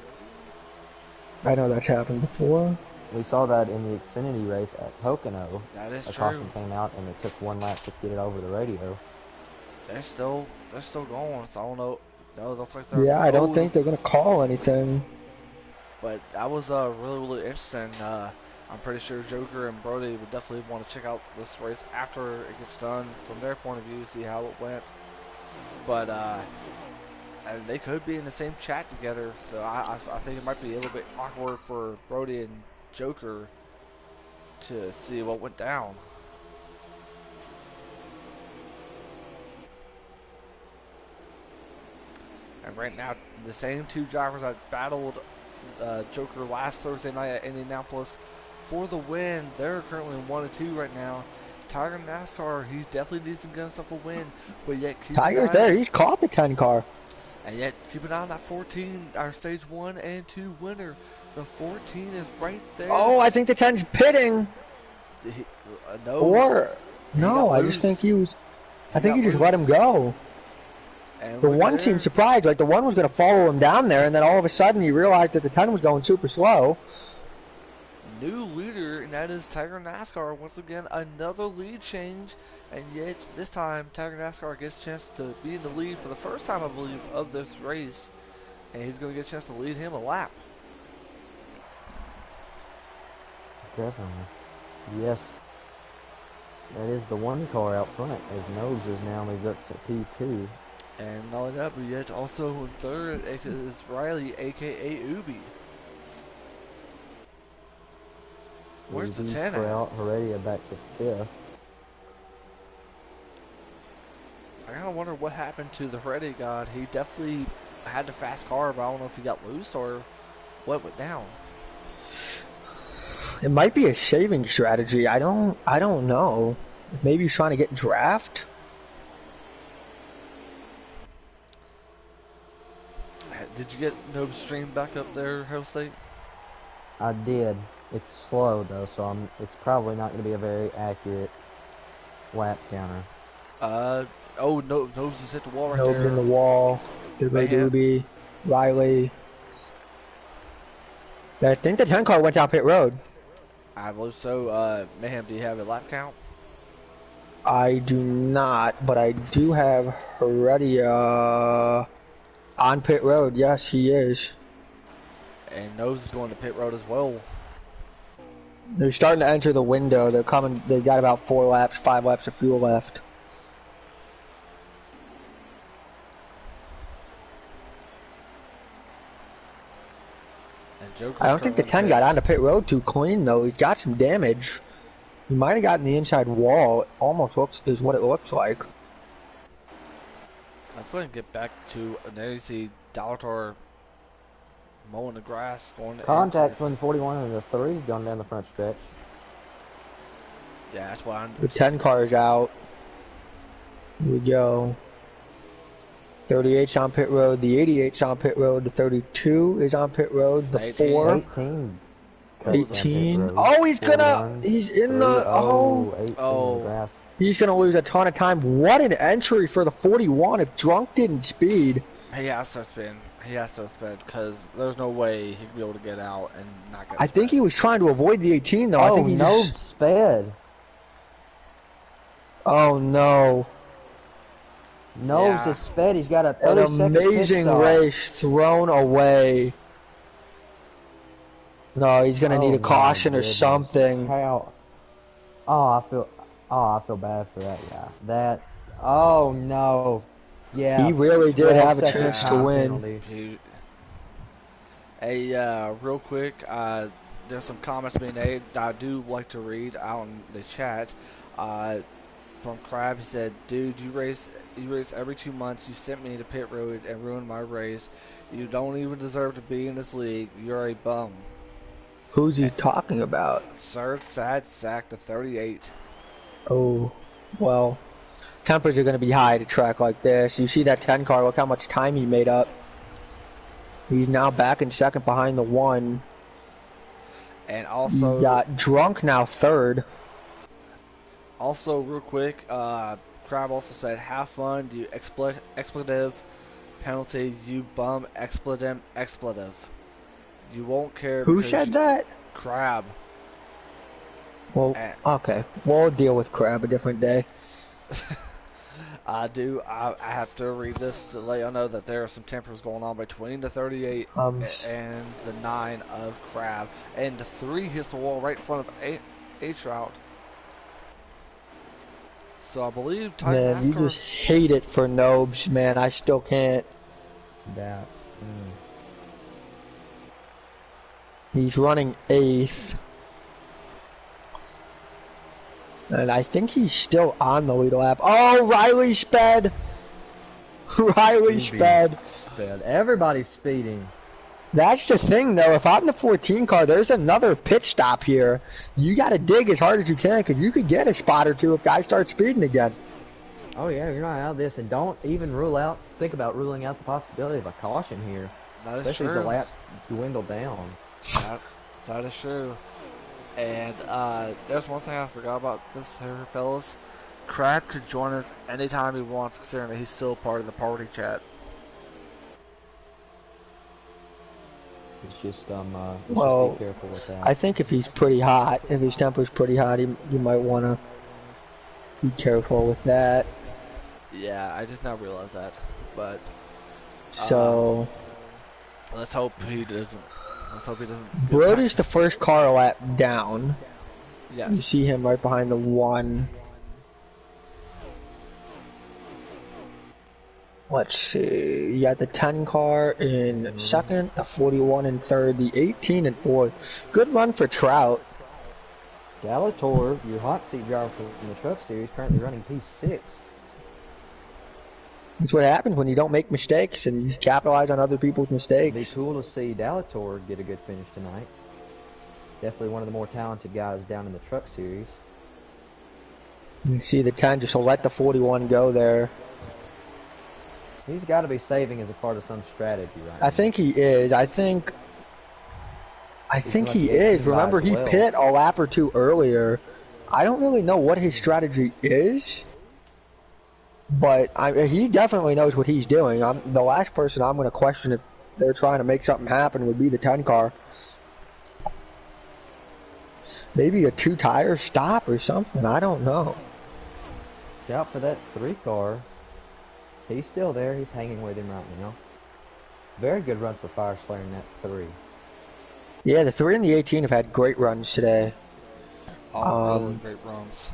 I know that's happened before. We saw that in the Xfinity race at Pocono. That is A true. caution came out and it took one lap to get it over the radio. They're still going. So I don't know. No, it looks like Yeah, I don't think they're gonna call anything. But that was really interesting. I'm pretty sure Joker and Brody would definitely want to check out this race after it gets done from their point of view, see how it went. But and they could be in the same chat together, so I think it might be a little bit awkward for Brody and Joker to see what went down. And right now, the same 2 drivers that battled Joker last Thursday night at Indianapolis for the win, they're currently in 1 and 2 right now. Tiger NASCAR, he's definitely needs to get himself a win, but yet Tiger's there. He's caught the 10 car. And yet keep an eye on that 14, our stage 1 and 2 winner. The 14 is right there. Oh, I think the 10's pitting. No. Or no, I loose. just think he was. I He think he got just let him go. And The look one there. seemed surprised, like the one was going to follow him down there, and then all of a sudden he realized that the 10 was going super slow. New leader, and that is Tiger NASCAR. Once again, another lead change, and yet this time Tiger NASCAR gets a chance to be in the lead for the first time, I believe, of this race, and he's going to get a chance to lead him a lap. Definitely. Yes. That is the one car out front, as Nose has now moved up to P2. And not only that, but yet also in third is Riley, aka Ubi. Where's the 10 at? Trout, Heredia back to 5th. I kind of wonder what happened to the Heredia God. He definitely had the fast car, but I don't know if he got loose or what went down. It might be a shaving strategy. I don't know. Maybe he's trying to get draft. Did you get no stream back up there, Hell State? I did. It's slow though, so it's probably not going to be a very accurate lap counter. Uh, oh, no, Nose is hit the wall right Nob's in there. the wall. Doobie Mayhem. Doobie. Riley. I think the 10 car went down pit road. I believe so. Mayhem, do you have a lap count? I do not, but I do have Heredia on pit road. Yes, he is. And Nose is going to pit road as well. They're starting to enter the window. They're coming. They got about 4 laps, 5 laps of fuel left. And Joker's I don't think the currently in 10 got pits. onto pit road too clean though. He's got some damage. He might have gotten the inside wall. It almost looks is what it looks like. Let's go ahead and get back to now you see Dalator mowing the grass, going Contact into, between the 41 and the 3 going down the front stretch. yeah, that's why I'm. The 10 car is out. Here we go. 38's on pit road. The 88's on pit road. The 32 is on pit road. The 18. 4. 18. 18. Oh, he's gonna. He's in the. Oh. 18 Oh. in the grass. He's gonna lose a ton of time. What an entry for the 41 if Drunk didn't speed. He has to spin. He has to spin because there's no way he'd be able to get out and not get. I think he was trying to avoid the 18 though. I Oh, think he no just... sped. Oh no. Nose Yeah. is sped. He's got a An 30-second pit amazing stop. race thrown away. No, he's gonna need a my caution or goodness. something. How? I feel bad for that guy. That. Oh no. Yeah. He really did 12 have a second chance to time win. penalty. Hey, real quick, there's some comments being made that I do like to read out in the chat. From Crab, he said, "Dude, you race every 2 months. You sent me to pit road and ruined my race. You don't even deserve to be in this league. You're a bum." Who's he talking about? Sir, sad sack to 38. Oh, well, tempers are going to be high at a track like this. You see that 10 car, look how much time he made up. He's now back in second behind the 1. And also, You got Drunk now third. also real quick, Crab also said, "Have fun, you expletive penalty, you bum expletive. You won't care." Who because said that? Crab. Well, And- okay. We'll deal with Crab a different day. I have to read this to let you know that there are some tempers going on between the 38 and the 9 of Crab. And the 3 hits the wall right in front of H-Route. So I believe Titan Man, you NASCAR... just hate it for Nobes, man. I still can't. That. He's running 8th. And I think he's still on the lead lap. Oh, Riley sped! Riley sped. Everybody's speeding. That's the thing, though. If I'm the 14 car, there's another pit stop here. You got to dig as hard as you can because you could get a spot or two if guys start speeding again. Oh yeah, you're not out of this, and don't even think about ruling out the possibility of a caution here. That is Especially true. if the laps dwindle down. That is true. And there's one thing I forgot about this here, fellas. Crab could join us anytime he wants, considering that he's still part of the party chat. It's just Well, just be careful with that. I think if he's pretty hot, if his temper's pretty hot, you might want to be careful with that. Yeah, I just now realized that. But So, let's hope he doesn't. Let's hope he doesn't. get Brody's past- the first car lap down. You Yes. see him right behind the 1. Let's see. You got the 10 car in second, the 41 in third, the 18 in fourth. Good run for Trout. Galator, your hot seat driver from the Truck Series, currently running P6. That's what happens when you don't make mistakes and you capitalize on other people's It'd be mistakes. cool to see Dalator get a good finish tonight. Definitely one of the more talented guys down in the Truck Series. You see the 10 just let the 41 go there. He's got to be saving as a part of some strategy right I think he is. I think like he the is. 18 guy Remember, as he well. pit a lap or two earlier. I don't really know what his strategy is. But he definitely knows what he's doing. The last person I'm going to question if they're trying to make something happen would be the 10 car. Maybe a 2-tire stop or something. I don't know. Watch out for that 3 car. He's still there. He's hanging with him right now. Very good run for Fire Slayer in that 3. Yeah, the 3 and the 18 have had great runs today. All really great runs.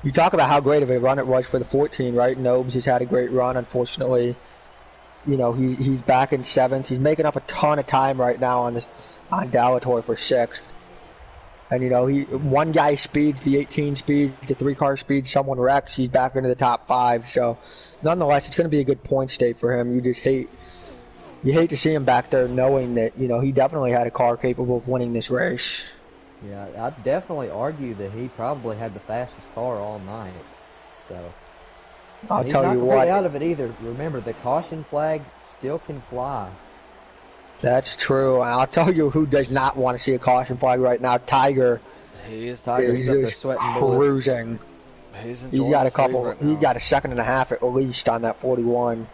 You talk about how great of a run it was for the 14, right? Nobes has had a great run. Unfortunately, you know, he's back in 7th. He's making up a ton of time right now on Dalatoy for 6th. And you know, one guy speeds, the 18 speeds, the 3 car speeds, someone wrecks, he's back into the top 5. So, nonetheless, it's going to be a good point state for him. You hate to see him back there, knowing that you know he definitely had a car capable of winning this race. Yeah, I'd definitely argue that he probably had the fastest car all night. So I'll he's tell not you completely what. out of it either. Remember, the caution flag still can fly. That's true. And I'll tell you who does not want to see a caution flag right now. Tiger. Tiger, he's up there Just sweating bullets. cruising. He's He's enjoying got a this lead couple. right He now. got a second and a half at least on that 41.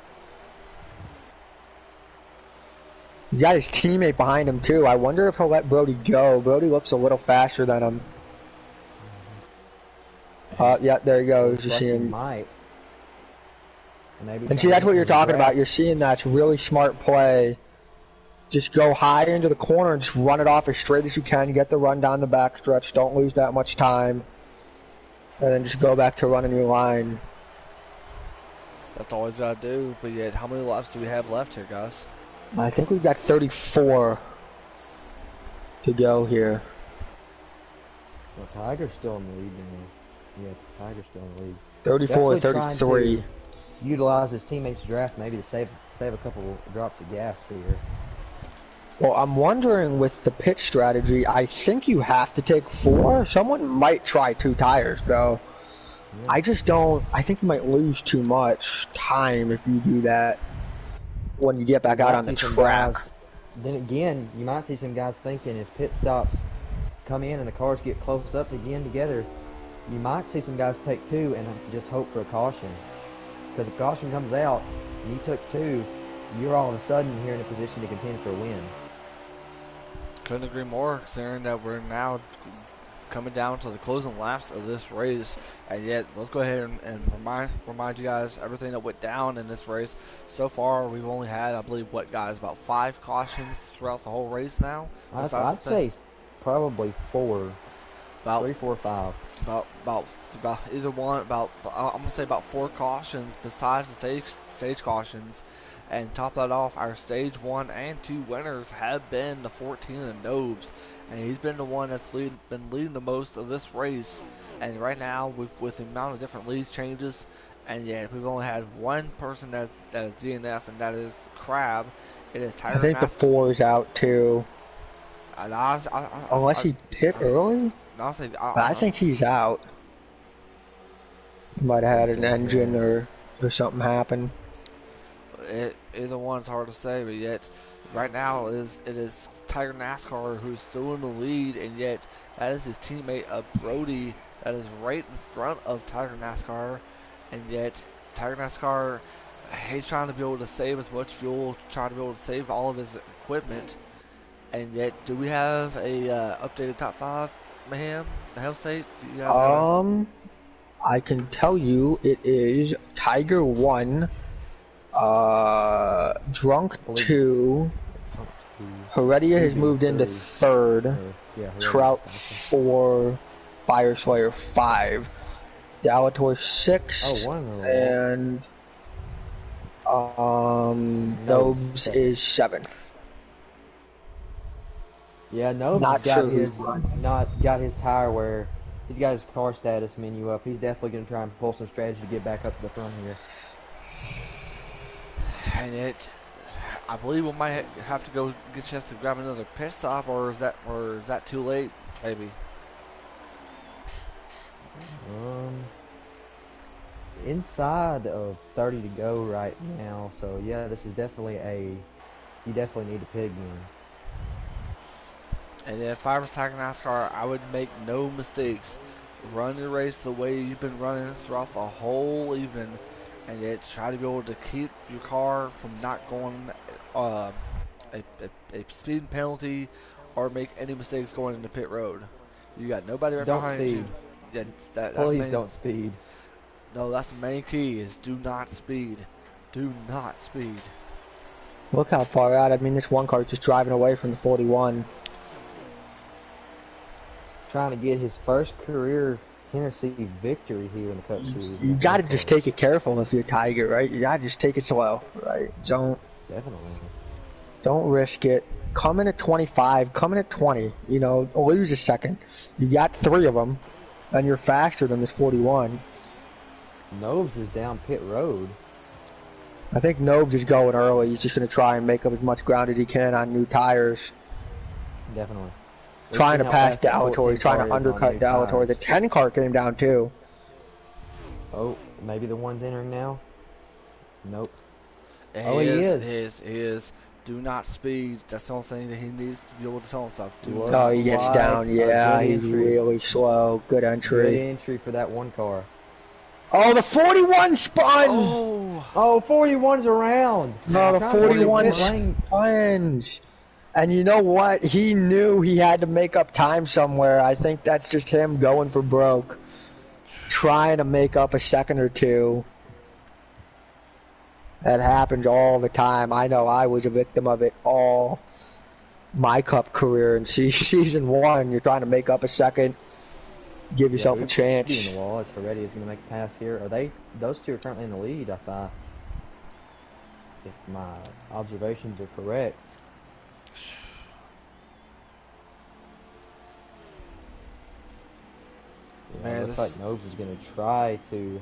He's got his teammate behind him too. I wonder if he'll let Brody go. Brody looks a little faster than him. Yeah, there he goes. You see him. Might. And see, that's what you're talking about. You're seeing that's really smart play. Just go high into the corner and just run it off as straight as you can. Get the run down the back stretch. Don't lose that much time. And then just go back to running your line. That's all he's got to do. But yet, how many laps do we have left here, guys? I think we've got 34 to go here. Well, Tiger's still in the lead now. Yeah, Tiger's still in the lead. 34, Definitely 33. Utilize his teammates' draft maybe to save a couple drops of gas here. Well, I'm wondering with the pit strategy, I think you have to take 4. Someone might try 2 tires, though. Yeah. I just don't. I think you might lose too much time if you do that when you get back out on the track. Then again, you might see some guys thinking as pit stops come in and the cars get close up again together, you might see some guys take 2 and just hope for a caution. Because if caution comes out and you took 2, you're all of a sudden here in a position to contend for a win. Couldn't agree more, considering that we're now coming down to the closing laps of this race, and yet let's go ahead and remind you guys everything that went down in this race. So far, we've only had, I believe, about 5 cautions throughout the whole race now. I'd say probably 4, about 3, 4, 5. About either one. I'm gonna say about 4 cautions besides the stage cautions. And top that off, our stage 1 and 2 winners have been the 14 and Nobes, and he's been the one that's been leading the most of this race. And right now, with the amount of different lead changes, and yet we've only had one person that is DNF, and that is Crab. It is Tyler. I think the 4 is out too. Unless he hit early. I think he's out. He might have had an engine or something happen. Either one's hard to say, but yet right now it is Tiger NASCAR who's still in the lead, and yet that is his teammate Brody that is right in front of Tiger NASCAR, and yet Tiger NASCAR, he's trying to be able to save as much fuel, trying to be able to save all of his equipment, and yet do we have a updated top 5, Mayhem, Hell State? Do you guys I can tell you it is Tiger 1. Drunk 2. Heredia has moved into 3rd. Trout 4. Fire Slayer 5. Dalatoy 6. And Nobes is 7th. Yeah, Nobes got his tire where he's got his car status menu up. He's definitely going to try and pull some strategy to get back up to the front here. And I believe we might have to go get a chance to grab another pit stop, or is that too late? Maybe. Inside of 30 to go right now, so yeah, this is definitely you definitely need to pit again. And if I was Tiger NASCAR, I would make no mistakes. Run your race the way you've been running throughout the whole evening, and yet try to be able to keep your car from not going uh, a speeding penalty or make any mistakes going into pit road. You got nobody right Don't behind you. speed. Yeah, that's the Please main. don't speed. No, that's the main key is do not speed. Do not speed. Look how far out. I mean, this one car is just driving away from the 41. Trying to get his first career Hennessy victory here in the Cup Series. You got to just take it careful if you're Tiger, right? You got to just take it slow, right? Definitely. Don't risk it. Come in at 25, come in at 20, you know, lose a second. You got 3 of them, and you're faster than this 41. Nobes is down pit road. I think Nobes is going early. He's just going to try and make up as much ground as he can on new tires. Definitely. Trying to pass Dalatory, trying to undercut Dalatory. The 10 car came down too. Oh, maybe the one's entering now? Nope. Oh, he is. Do not speed. That's the only thing that he needs to be able to tell himself. Oh, he gets down. Yeah, he's really slow. Good entry. Good entry for that one car. Oh, the 41 spun! Oh, 41's around! No, the 41 spins. And you know what? He knew he had to make up time somewhere. I think that's just him going for broke. Trying to make up a second or two. That happens all the time. I know I was a victim of it all my Cup career. In season 1, you're trying to make up a second. Give yourself a chance. In the wall, as Heredia is going to make a pass here. Those two are currently in the lead, if my observations are correct. Yeah, it looks like Nobes is going to try to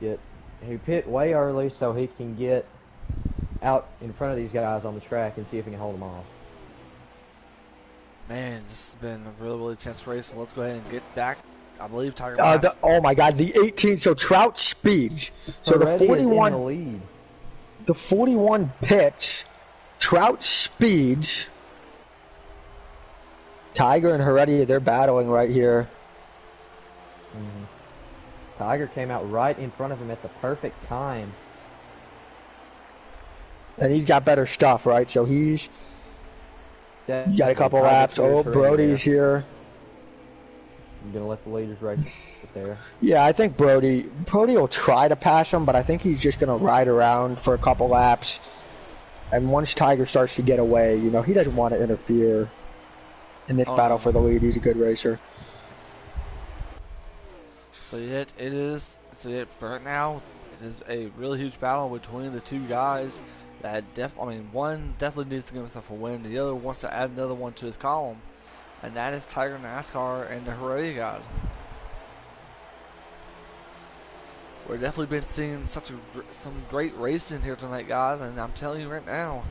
he pit way early so he can get out in front of these guys on the track and see if he can hold them off. Man, this has been a really, really tense race. So let's go ahead and get back. I believe Tiger. Oh my God, the 18. So Trout speeds. So Heredia the 41 is in the lead. The 41 pits. Trout speeds. Tiger and Heredia, they're battling right here. Tiger came out right in front of him at the perfect time. And he's got better stuff, right? So he's got a couple laps. Oh, Brody's here. I'm going to let the leaders race there. Yeah, I think Brody will try to pass him, but I think he's just going to ride around for a couple laps. And once Tiger starts to get away, you know, he doesn't want to interfere in this battle for the lead. He's a good racer. So right now, it is a really huge battle between the two guys. One definitely needs to give himself a win. The other wants to add another one to his column, and that is Tiger NASCAR and the Heredia guys. We're definitely been seeing some great racing here tonight, guys, and I'm telling you right now,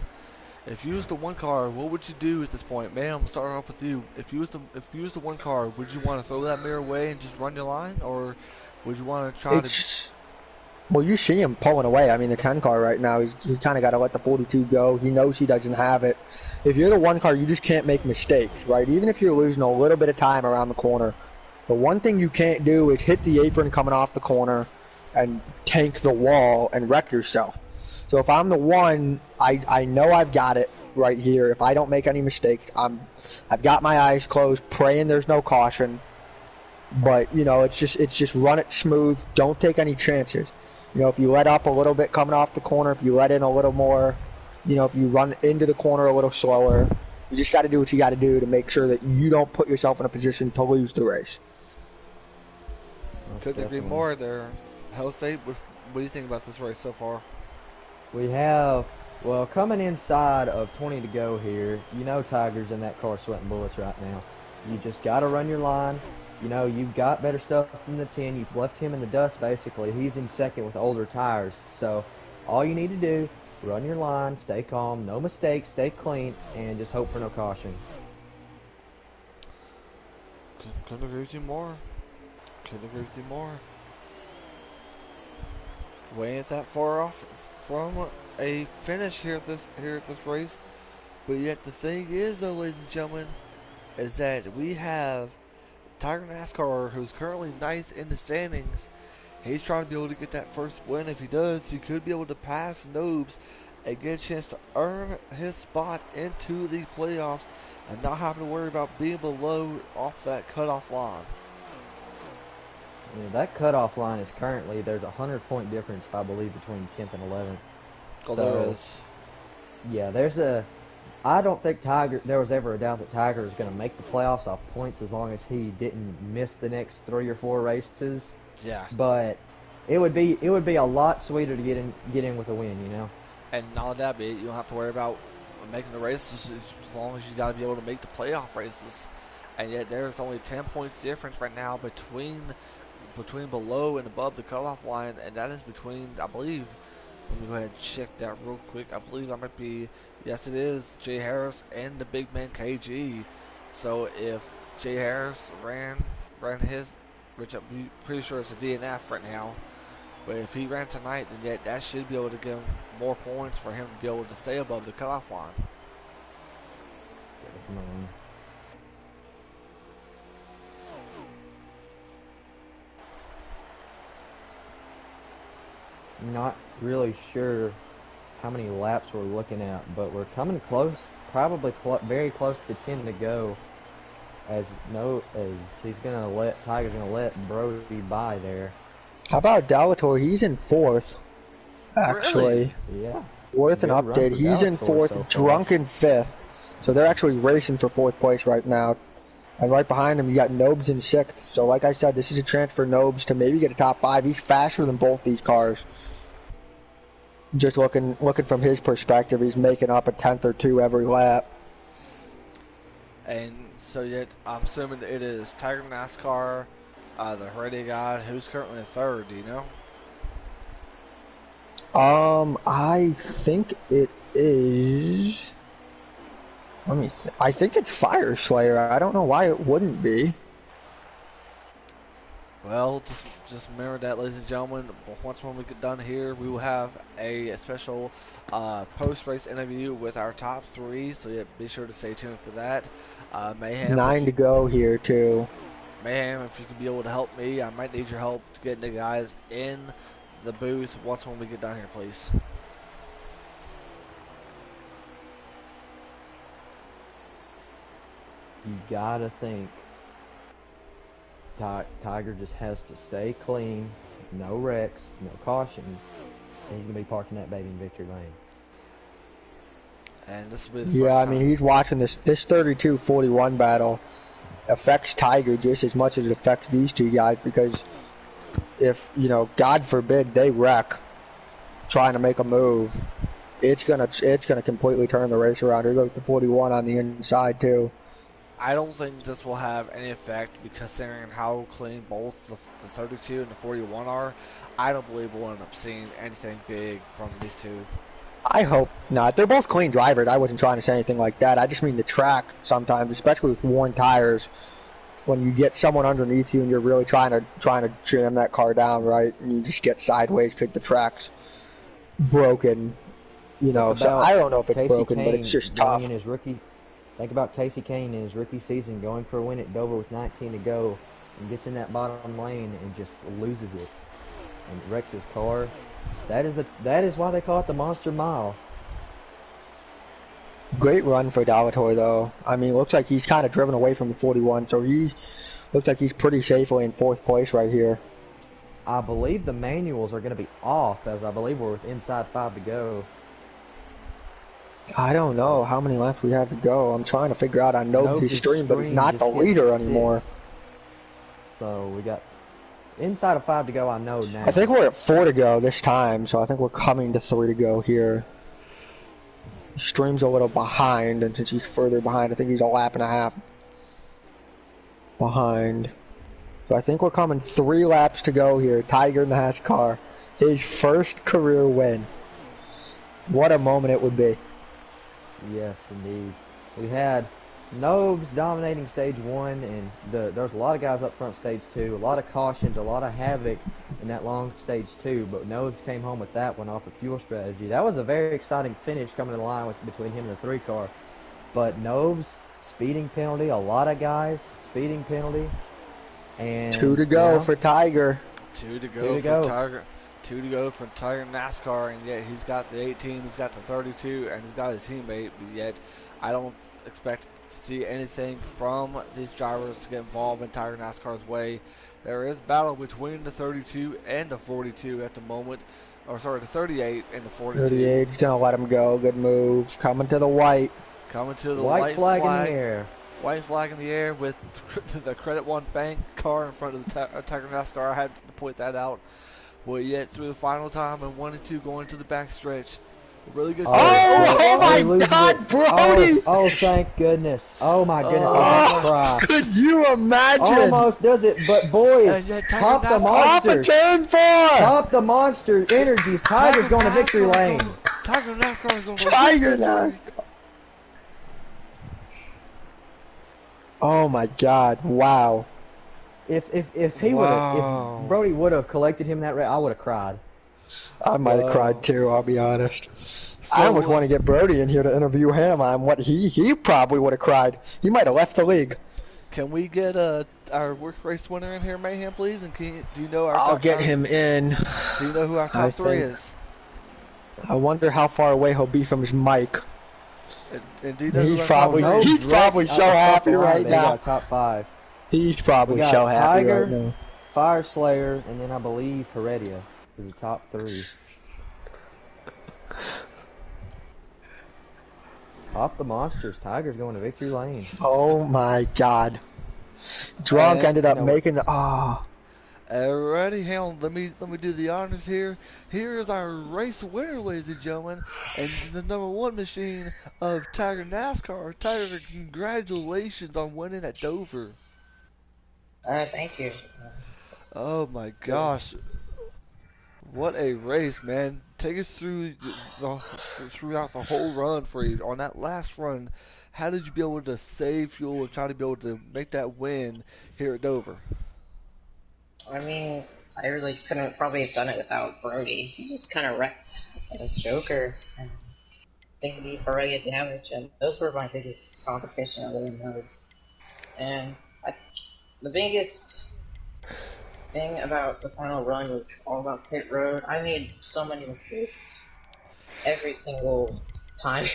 if you was the one car, what would you do at this point? Man, I'm starting off with you. If you was the one car, would you want to throw that mirror away and just run your line, or would you want to try to? Well, you see him pulling away. I mean, the 10 car right now, he's kind of got to let the 42 go. He knows he doesn't have it. If you're the one car, you just can't make mistakes, right? Even if you're losing a little bit of time around the corner, the one thing you can't do is hit the apron coming off the corner and tank the wall and wreck yourself. So if I'm the one, I know I've got it right here. If I don't make any mistakes, I've got my eyes closed, praying there's no caution. But you know, it's just run it smooth. Don't take any chances. You know, if you let up a little bit coming off the corner, if you let in a little more, you know, if you run into the corner a little slower, you just got to do what you got to do to make sure that you don't put yourself in a position to lose the race. Couldn't agree more there. Hell State, what do you think about this race so far? We have, well, coming inside of 20 to go here, you know Tiger's in that car sweating bullets right now. You just got to run your line. You know, you've got better stuff than the 10. You've left him in the dust, basically. He's in second with older tires. So all you need to do, run your line, stay calm, no mistakes, stay clean, and just hope for no caution. Couldn't agree with you more. We ain't that far off from a finish here at this race. But yet the thing is, though, ladies and gentlemen, is that we have Tiger NASCAR, who's currently ninth in the standings. He's trying to be able to get that first win. If he does, he could be able to pass Nobes and get a chance to earn his spot into the playoffs and not having to worry about being below off that cutoff line. Yeah, that cutoff line is currently, there's a 100-point difference, I believe, between 10th and 11th. Oh, there So, is. yeah, I don't think there was ever a doubt that Tiger was going to make the playoffs off points as long as he didn't miss the next 3 or 4 races. Yeah. But it would be a lot sweeter to get in with a win, you know. And not only that, but you don't have to worry about making the races as long as you got to be able to make the playoff races. And yet there's only 10 points difference right now between below and above the cutoff line, and that is between, I believe, let me go ahead and check that real quick. I believe that might be, yes it is, Jay Harris and the big man KG. So if Jay Harris ran his, which I'm pretty sure it's a DNF right now, but if he ran tonight, then that should be able to give him more points for him to be able to stay above the cutoff line. Definitely. Not really sure how many laps we're looking at, but we're coming close, probably very close to 10 to go. As Tiger's gonna let Brody by there. How about Delator? He's in 4th, actually. Really? Yeah. Worth an Good run update. for He's in Delator 4th, so far. Drunk in 5th. So they're actually racing for 4th place right now. And right behind him, you got Nobes in 6th. So like I said, this is a chance for Nobes to maybe get a top 5. He's faster than both these cars. Just looking from his perspective, he's making up a 10th or 2 every lap. And so yet, I'm assuming it is Tiger NASCAR, the Heredia guy, who's currently in 3rd, do you know? I think it is. I think it's Fire Slayer. I don't know why it wouldn't be. Well, just remember that, ladies and gentlemen. Once when we get done here, we will have a special post-race interview with our top 3. So yeah, be sure to stay tuned for that. Mayhem, 9 to go here too. Mayhem, if you can be able to help me, I might need your help to get the guys in the booth once when we get done here, please. You gotta think Tiger just has to stay clean, no wrecks, no cautions, and he's gonna be parking that baby in victory lane. And this will be the first Yeah, I time. mean, he's watching this 32-41 battle affects Tiger just as much as it affects these two guys, because if, God forbid they wreck trying to make a move, it's gonna completely turn the race around. Here goes the 41 on the inside too. I don't think this will have any effect because considering how clean both the 32 and the 41 are, I don't believe we'll end up seeing anything big from these two. I hope not. They're both clean drivers. I wasn't trying to say anything like that. I just mean the track sometimes, especially with worn tires, when you get someone underneath you and you're really trying to jam that car down, right, and you just get sideways because the track's broken. So I don't know if it's Casey broken, Kane but it's just going tough. Think about Casey Kane in his rookie season, going for a win at Dover with 19 to go, and gets in that bottom lane and just loses it and wrecks his car. That is why they call it the Monster Mile. Great run for Delator, though. I mean, looks like he's kind of driven away from the 41, so he looks like he's pretty safely in 4th place right here. I believe the manuals are going to be off, as I believe we're with inside 5 to go. I don't know how many laps we have to go. I'm trying to figure out on Nobes' stream, but he's not just the hit leader 6. anymore. So we got inside of 5 to go, I know now. I think we're at 4 to go this time, so I think we're coming to 3 to go here. Stream's a little behind, and since he's further behind, I think he's a lap and a half behind. So I think we're coming 3 laps to go here. Tiger in the Haas car. His first career win. What a moment it would be. Yes, indeed. We had Nobes dominating stage 1, and there's a lot of guys up front stage 2, a lot of cautions, a lot of havoc in that long stage 2, but Nobes came home with that one off of fuel strategy. That was a very exciting finish coming in the line between him and the 3 car. But Nobes, speeding penalty, a lot of guys, speeding penalty. And 2 to go for Tiger. Two to Two go to for go. Tiger. Two to go for Tiger NASCAR, and yet he's got the 18, he's got the 32, and he's got a teammate. But yet, I don't expect to see anything from these drivers to get involved in Tiger NASCAR's way. There is battle between the 32 and the 42 at the moment, or sorry, the 38 and the 42. 38's gonna let him go. Good move. Coming to the white. Coming to the White white flag in the flag. air. White flag in the air with the Credit One Bank car in front of the Tiger NASCAR. I had to point that out. Well, yet through the final time and 1 and 2 going to the backstretch. A really good start. Oh, Oh, Oh, the oh run. they my losing it. God, Brody! Oh, thank goodness. Oh my goodness, I'm about to Oh, cry. could you imagine? Almost does it, but And boys, yet Tiger pop the NASCAR. Off of monsters. turn 4! Pop the monster energies. Tiger's going to victory lane. Tiger NASCAR is going to win Tiger victory. NASCAR. Oh my God! Wow. If he would have, if Wow. Brody would have collected him that, I would have cried. I might have cried Wow. too. I'll be honest. I almost So, want to get Brody in here to interview him on what he probably would have cried. He might have left the league. can we get our worst race winner in here, Mayhem, please? And do you know I'll get him in. do you know who our I top three think. is? I wonder how far away he'll be from his mic. And do you know who our top Probably three he's is? probably so happy right They now. got top 5. He's We probably got so happy Tiger, right now. Fire Slayer, and then I believe Heredia is the top 3. Pop the monsters. Tiger's going to victory lane. Oh my God. Drunk ended up you know, making the Alrighty, hang on. Let me do the honors here. Here is our race winner, ladies and gentlemen, and the #1 machine of Tiger NASCAR. Tiger, congratulations on winning at Dover. Thank you. Oh my gosh, what a race, man! Take us through throughout the whole run for you. On that last run, how did you be able to save fuel and try to be able to make that win here at Dover? I mean, I really couldn't probably have done it without Brody. He just kind of wrecked a Joker and thingy for regular damage, and those were my biggest competition other than those. And I, the biggest thing about the final run was all about pit road. I made so many mistakes every single time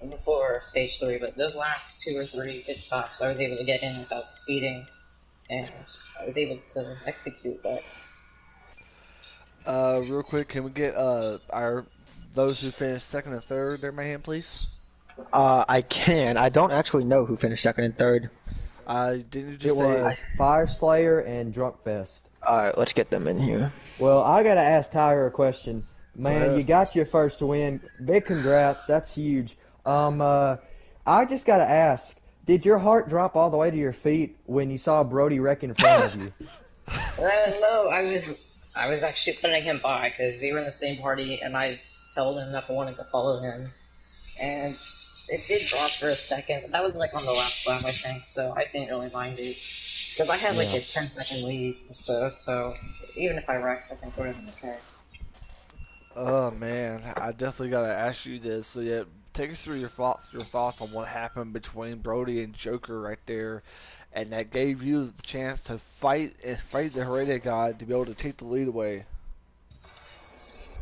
before stage 3, but those last 2 or 3 pit stops, I was able to get in without speeding, and I was able to execute that. Real quick, can we get our those who finished second and third their mayhem, please? I can. I don't actually know who finished second and third. Didn't you it just say? was Fire Slayer and Drunk Fest. Alright, let's get them in here. Well, I got to ask Tiger a question. Man, ahead. you got your first win. Big congrats. That's huge. I just got to ask, did your heart drop all the way to your feet when you saw Brody wreck in front of you? No, I was actually putting him by because we were in the same party, and I just told him that I wanted to follow him, and it did drop for a second, but that was like on the last lap, I think, so I didn't really mind it because I had like Yeah. a 10-second lead, so even if I wrecked, I think it would have been okay. Oh man, I definitely gotta ask you this. So yeah, take us through your thoughts on what happened between Brody and Joker right there, and that gave you the chance to fight the Heredia God to be able to take the lead away.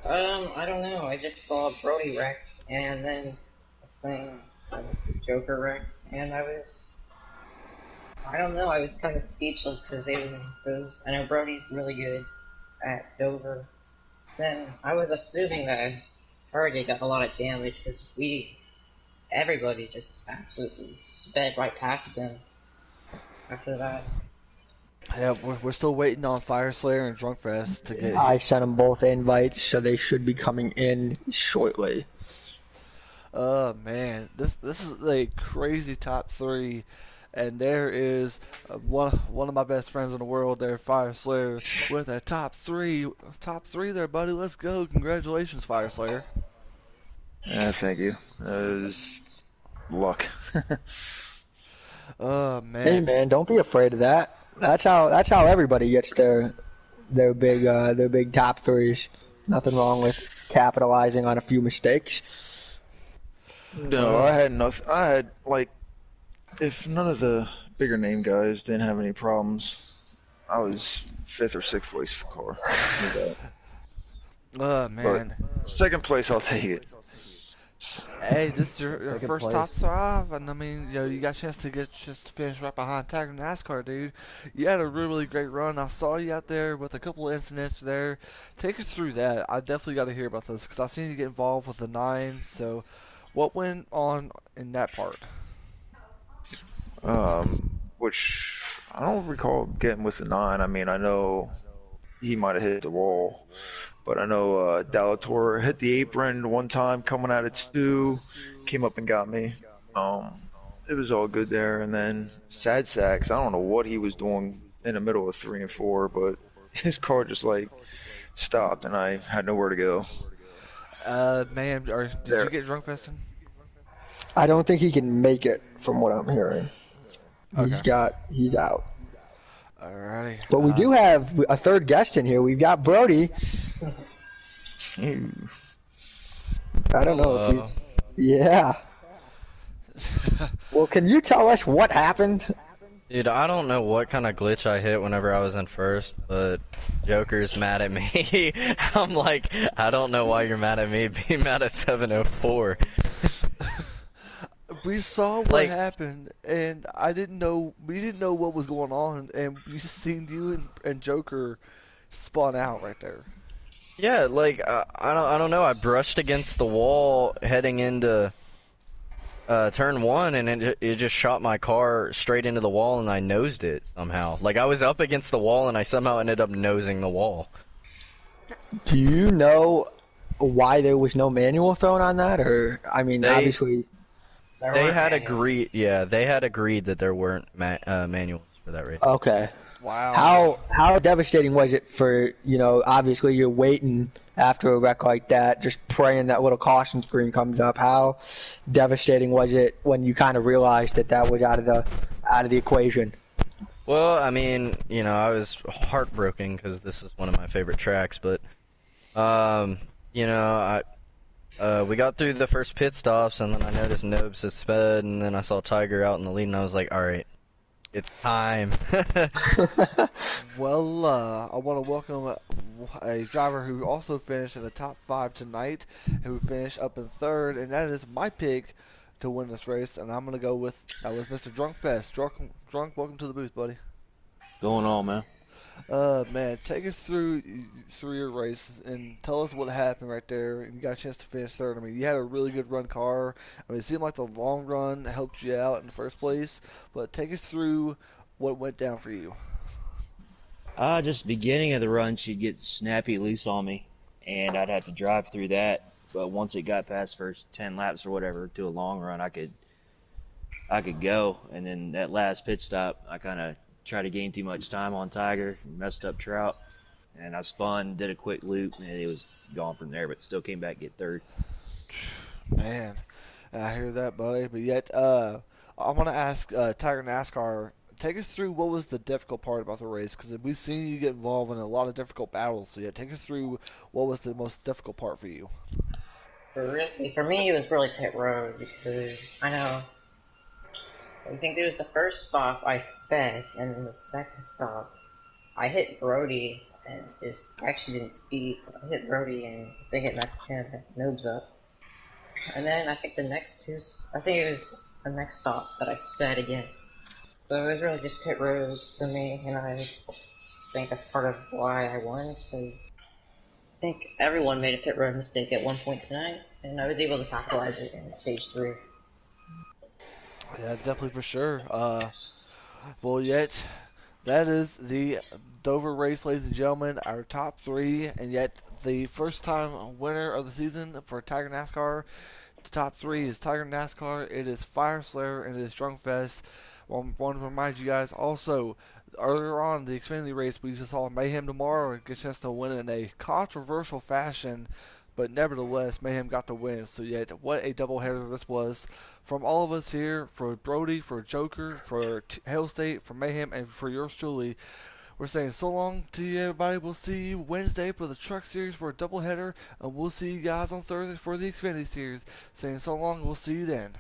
I don't know. I just saw Brody wreck, and then this thing, I was Joker wreck, and I don't know. I was kind of speechless because I know Brody's really good at Dover. Then I was assuming that Hardy got a lot of damage because everybody just absolutely sped right past him after that. Yeah, we're still waiting on Fire Slayer and Drunkfest to get here. I sent them both invites, so they should be coming in shortly. Oh man, this is a crazy top three, and there is one of my best friends in the world there, Fire Slayer, with a top three there, buddy. Let's go! Congratulations, Fire Slayer. Thank you. It was luck. Oh Hey man, man, don't be afraid of that. That's how everybody gets their big top threes. Nothing wrong with capitalizing on a few mistakes. No, I had nothing. I had, like, if none of the bigger name guys didn't have any problems, I was fifth or sixth place for car. But Man. second place, I'll take it. Hey, this is your Second first top place. five, and I mean, you got a chance to get just to finish right behind Tiger NASCAR, dude. You had a really great run. I saw you out there with a couple of incidents there. Take us through that. I definitely got to hear about this because I seen you get involved with the nine. So, what went on in that part? Which I don't recall getting with the nine. I mean, I know he might have hit the wall, but I know Delator hit the apron one time coming out of two, came up and got me. It was all good there, and then Sad Sacks. I don't know what he was doing in the middle of three and four, but his car just like stopped, and I had nowhere to go. Man, or did you There, get drunk festing? I don't think he can make it from what I'm hearing. Okay. He's out. Alrighty. But we do have a third guest in here. We've got Brody. Ew. I don't know if Hello. he's. Yeah. Well, can you tell us what happened? Dude, I don't know what kind of glitch I hit whenever I was in first, but Joker's mad at me. I'm like, I don't know why you're mad at me. Be mad at 704. We saw what Like, happened, and I didn't know. We didn't know what was going on, and we just seen you and Joker spawn out right there. yeah, like I don't know. I brushed against the wall heading into turn one, and it just shot my car straight into the wall, and I nosed it somehow. Like I was up against the wall, and I somehow ended up nosing the wall. Do you know why there was no manual thrown on that? Or, I mean, They obviously. There they weren't had manuals. agreed. Yeah, they had agreed that there weren't manuals for that race. Okay. Wow. How devastating was it for, obviously you're waiting after a wreck like that, just praying that little caution screen comes up. How devastating was it when you kind of realized that was out of the equation? Well, I mean, I was heartbroken because this is one of my favorite tracks, but we got through the first pit stops, and then I noticed Nobes had sped, and then I saw Tiger out in the lead, and I was like, all right, it's time. Well, I want to welcome a driver who also finished in the top five tonight, who finished up in third, and that is my pick to win this race. And I'm gonna go with that was Mr. Drunkfest. Drunk, welcome to the booth, buddy. Going on, man? Man, take us through your race and tell us what happened right there. And you got a chance to finish third. I mean, you had a really good run car. I mean, it seemed like the long run helped you out in the first place. But take us through what went down for you. Just beginning of the run, she'd get snappy loose on me, and I'd have to drive through that. But once it got past first 10 laps or whatever to a long run, I could go. And then that last pit stop, I kind of tried to gain too much time on Tiger, messed up Trout, and I spun, did a quick loop, and it was gone from there. But still came back to get third. Man, I hear that, buddy. But yet, I want to ask Tiger NASCAR, take us through what was the difficult part about the race, because we've seen you get involved in a lot of difficult battles. So yeah, take us through what was the most difficult part for you. For me, it was really pit road because I think it was the first stop I sped, and then the second stop I hit Brody and just actually didn't speed. I hit Brody and I think it messed him Noobs up. And then I think I think it was the next stop that I sped again. So it was really just pit road for me, and I think that's part of why I won, because I think everyone made a pit road mistake at one point tonight, and I was able to capitalize it in stage 3. Yeah, definitely for sure. Well, yet that is the Dover race, ladies and gentlemen. Our top three, and yet the first time winner of the season for Tiger NASCAR. The top three is Tiger NASCAR, it is Fire Slayer, and it is Drunkfest. I want to remind you guys also, earlier on the Xfinity race, we just saw Mayhem tomorrow get a chance to win in a controversial fashion, but nevertheless, Mayhem got the win. So yet, what a doubleheader this was. From all of us here, for Brody, for Joker, for Hail State, for Mayhem, and for yours truly, we're saying so long to you, everybody. We'll see you Wednesday for the Truck Series for a doubleheader, and we'll see you guys on Thursday for the Xfinity Series. Saying so long, we'll see you then.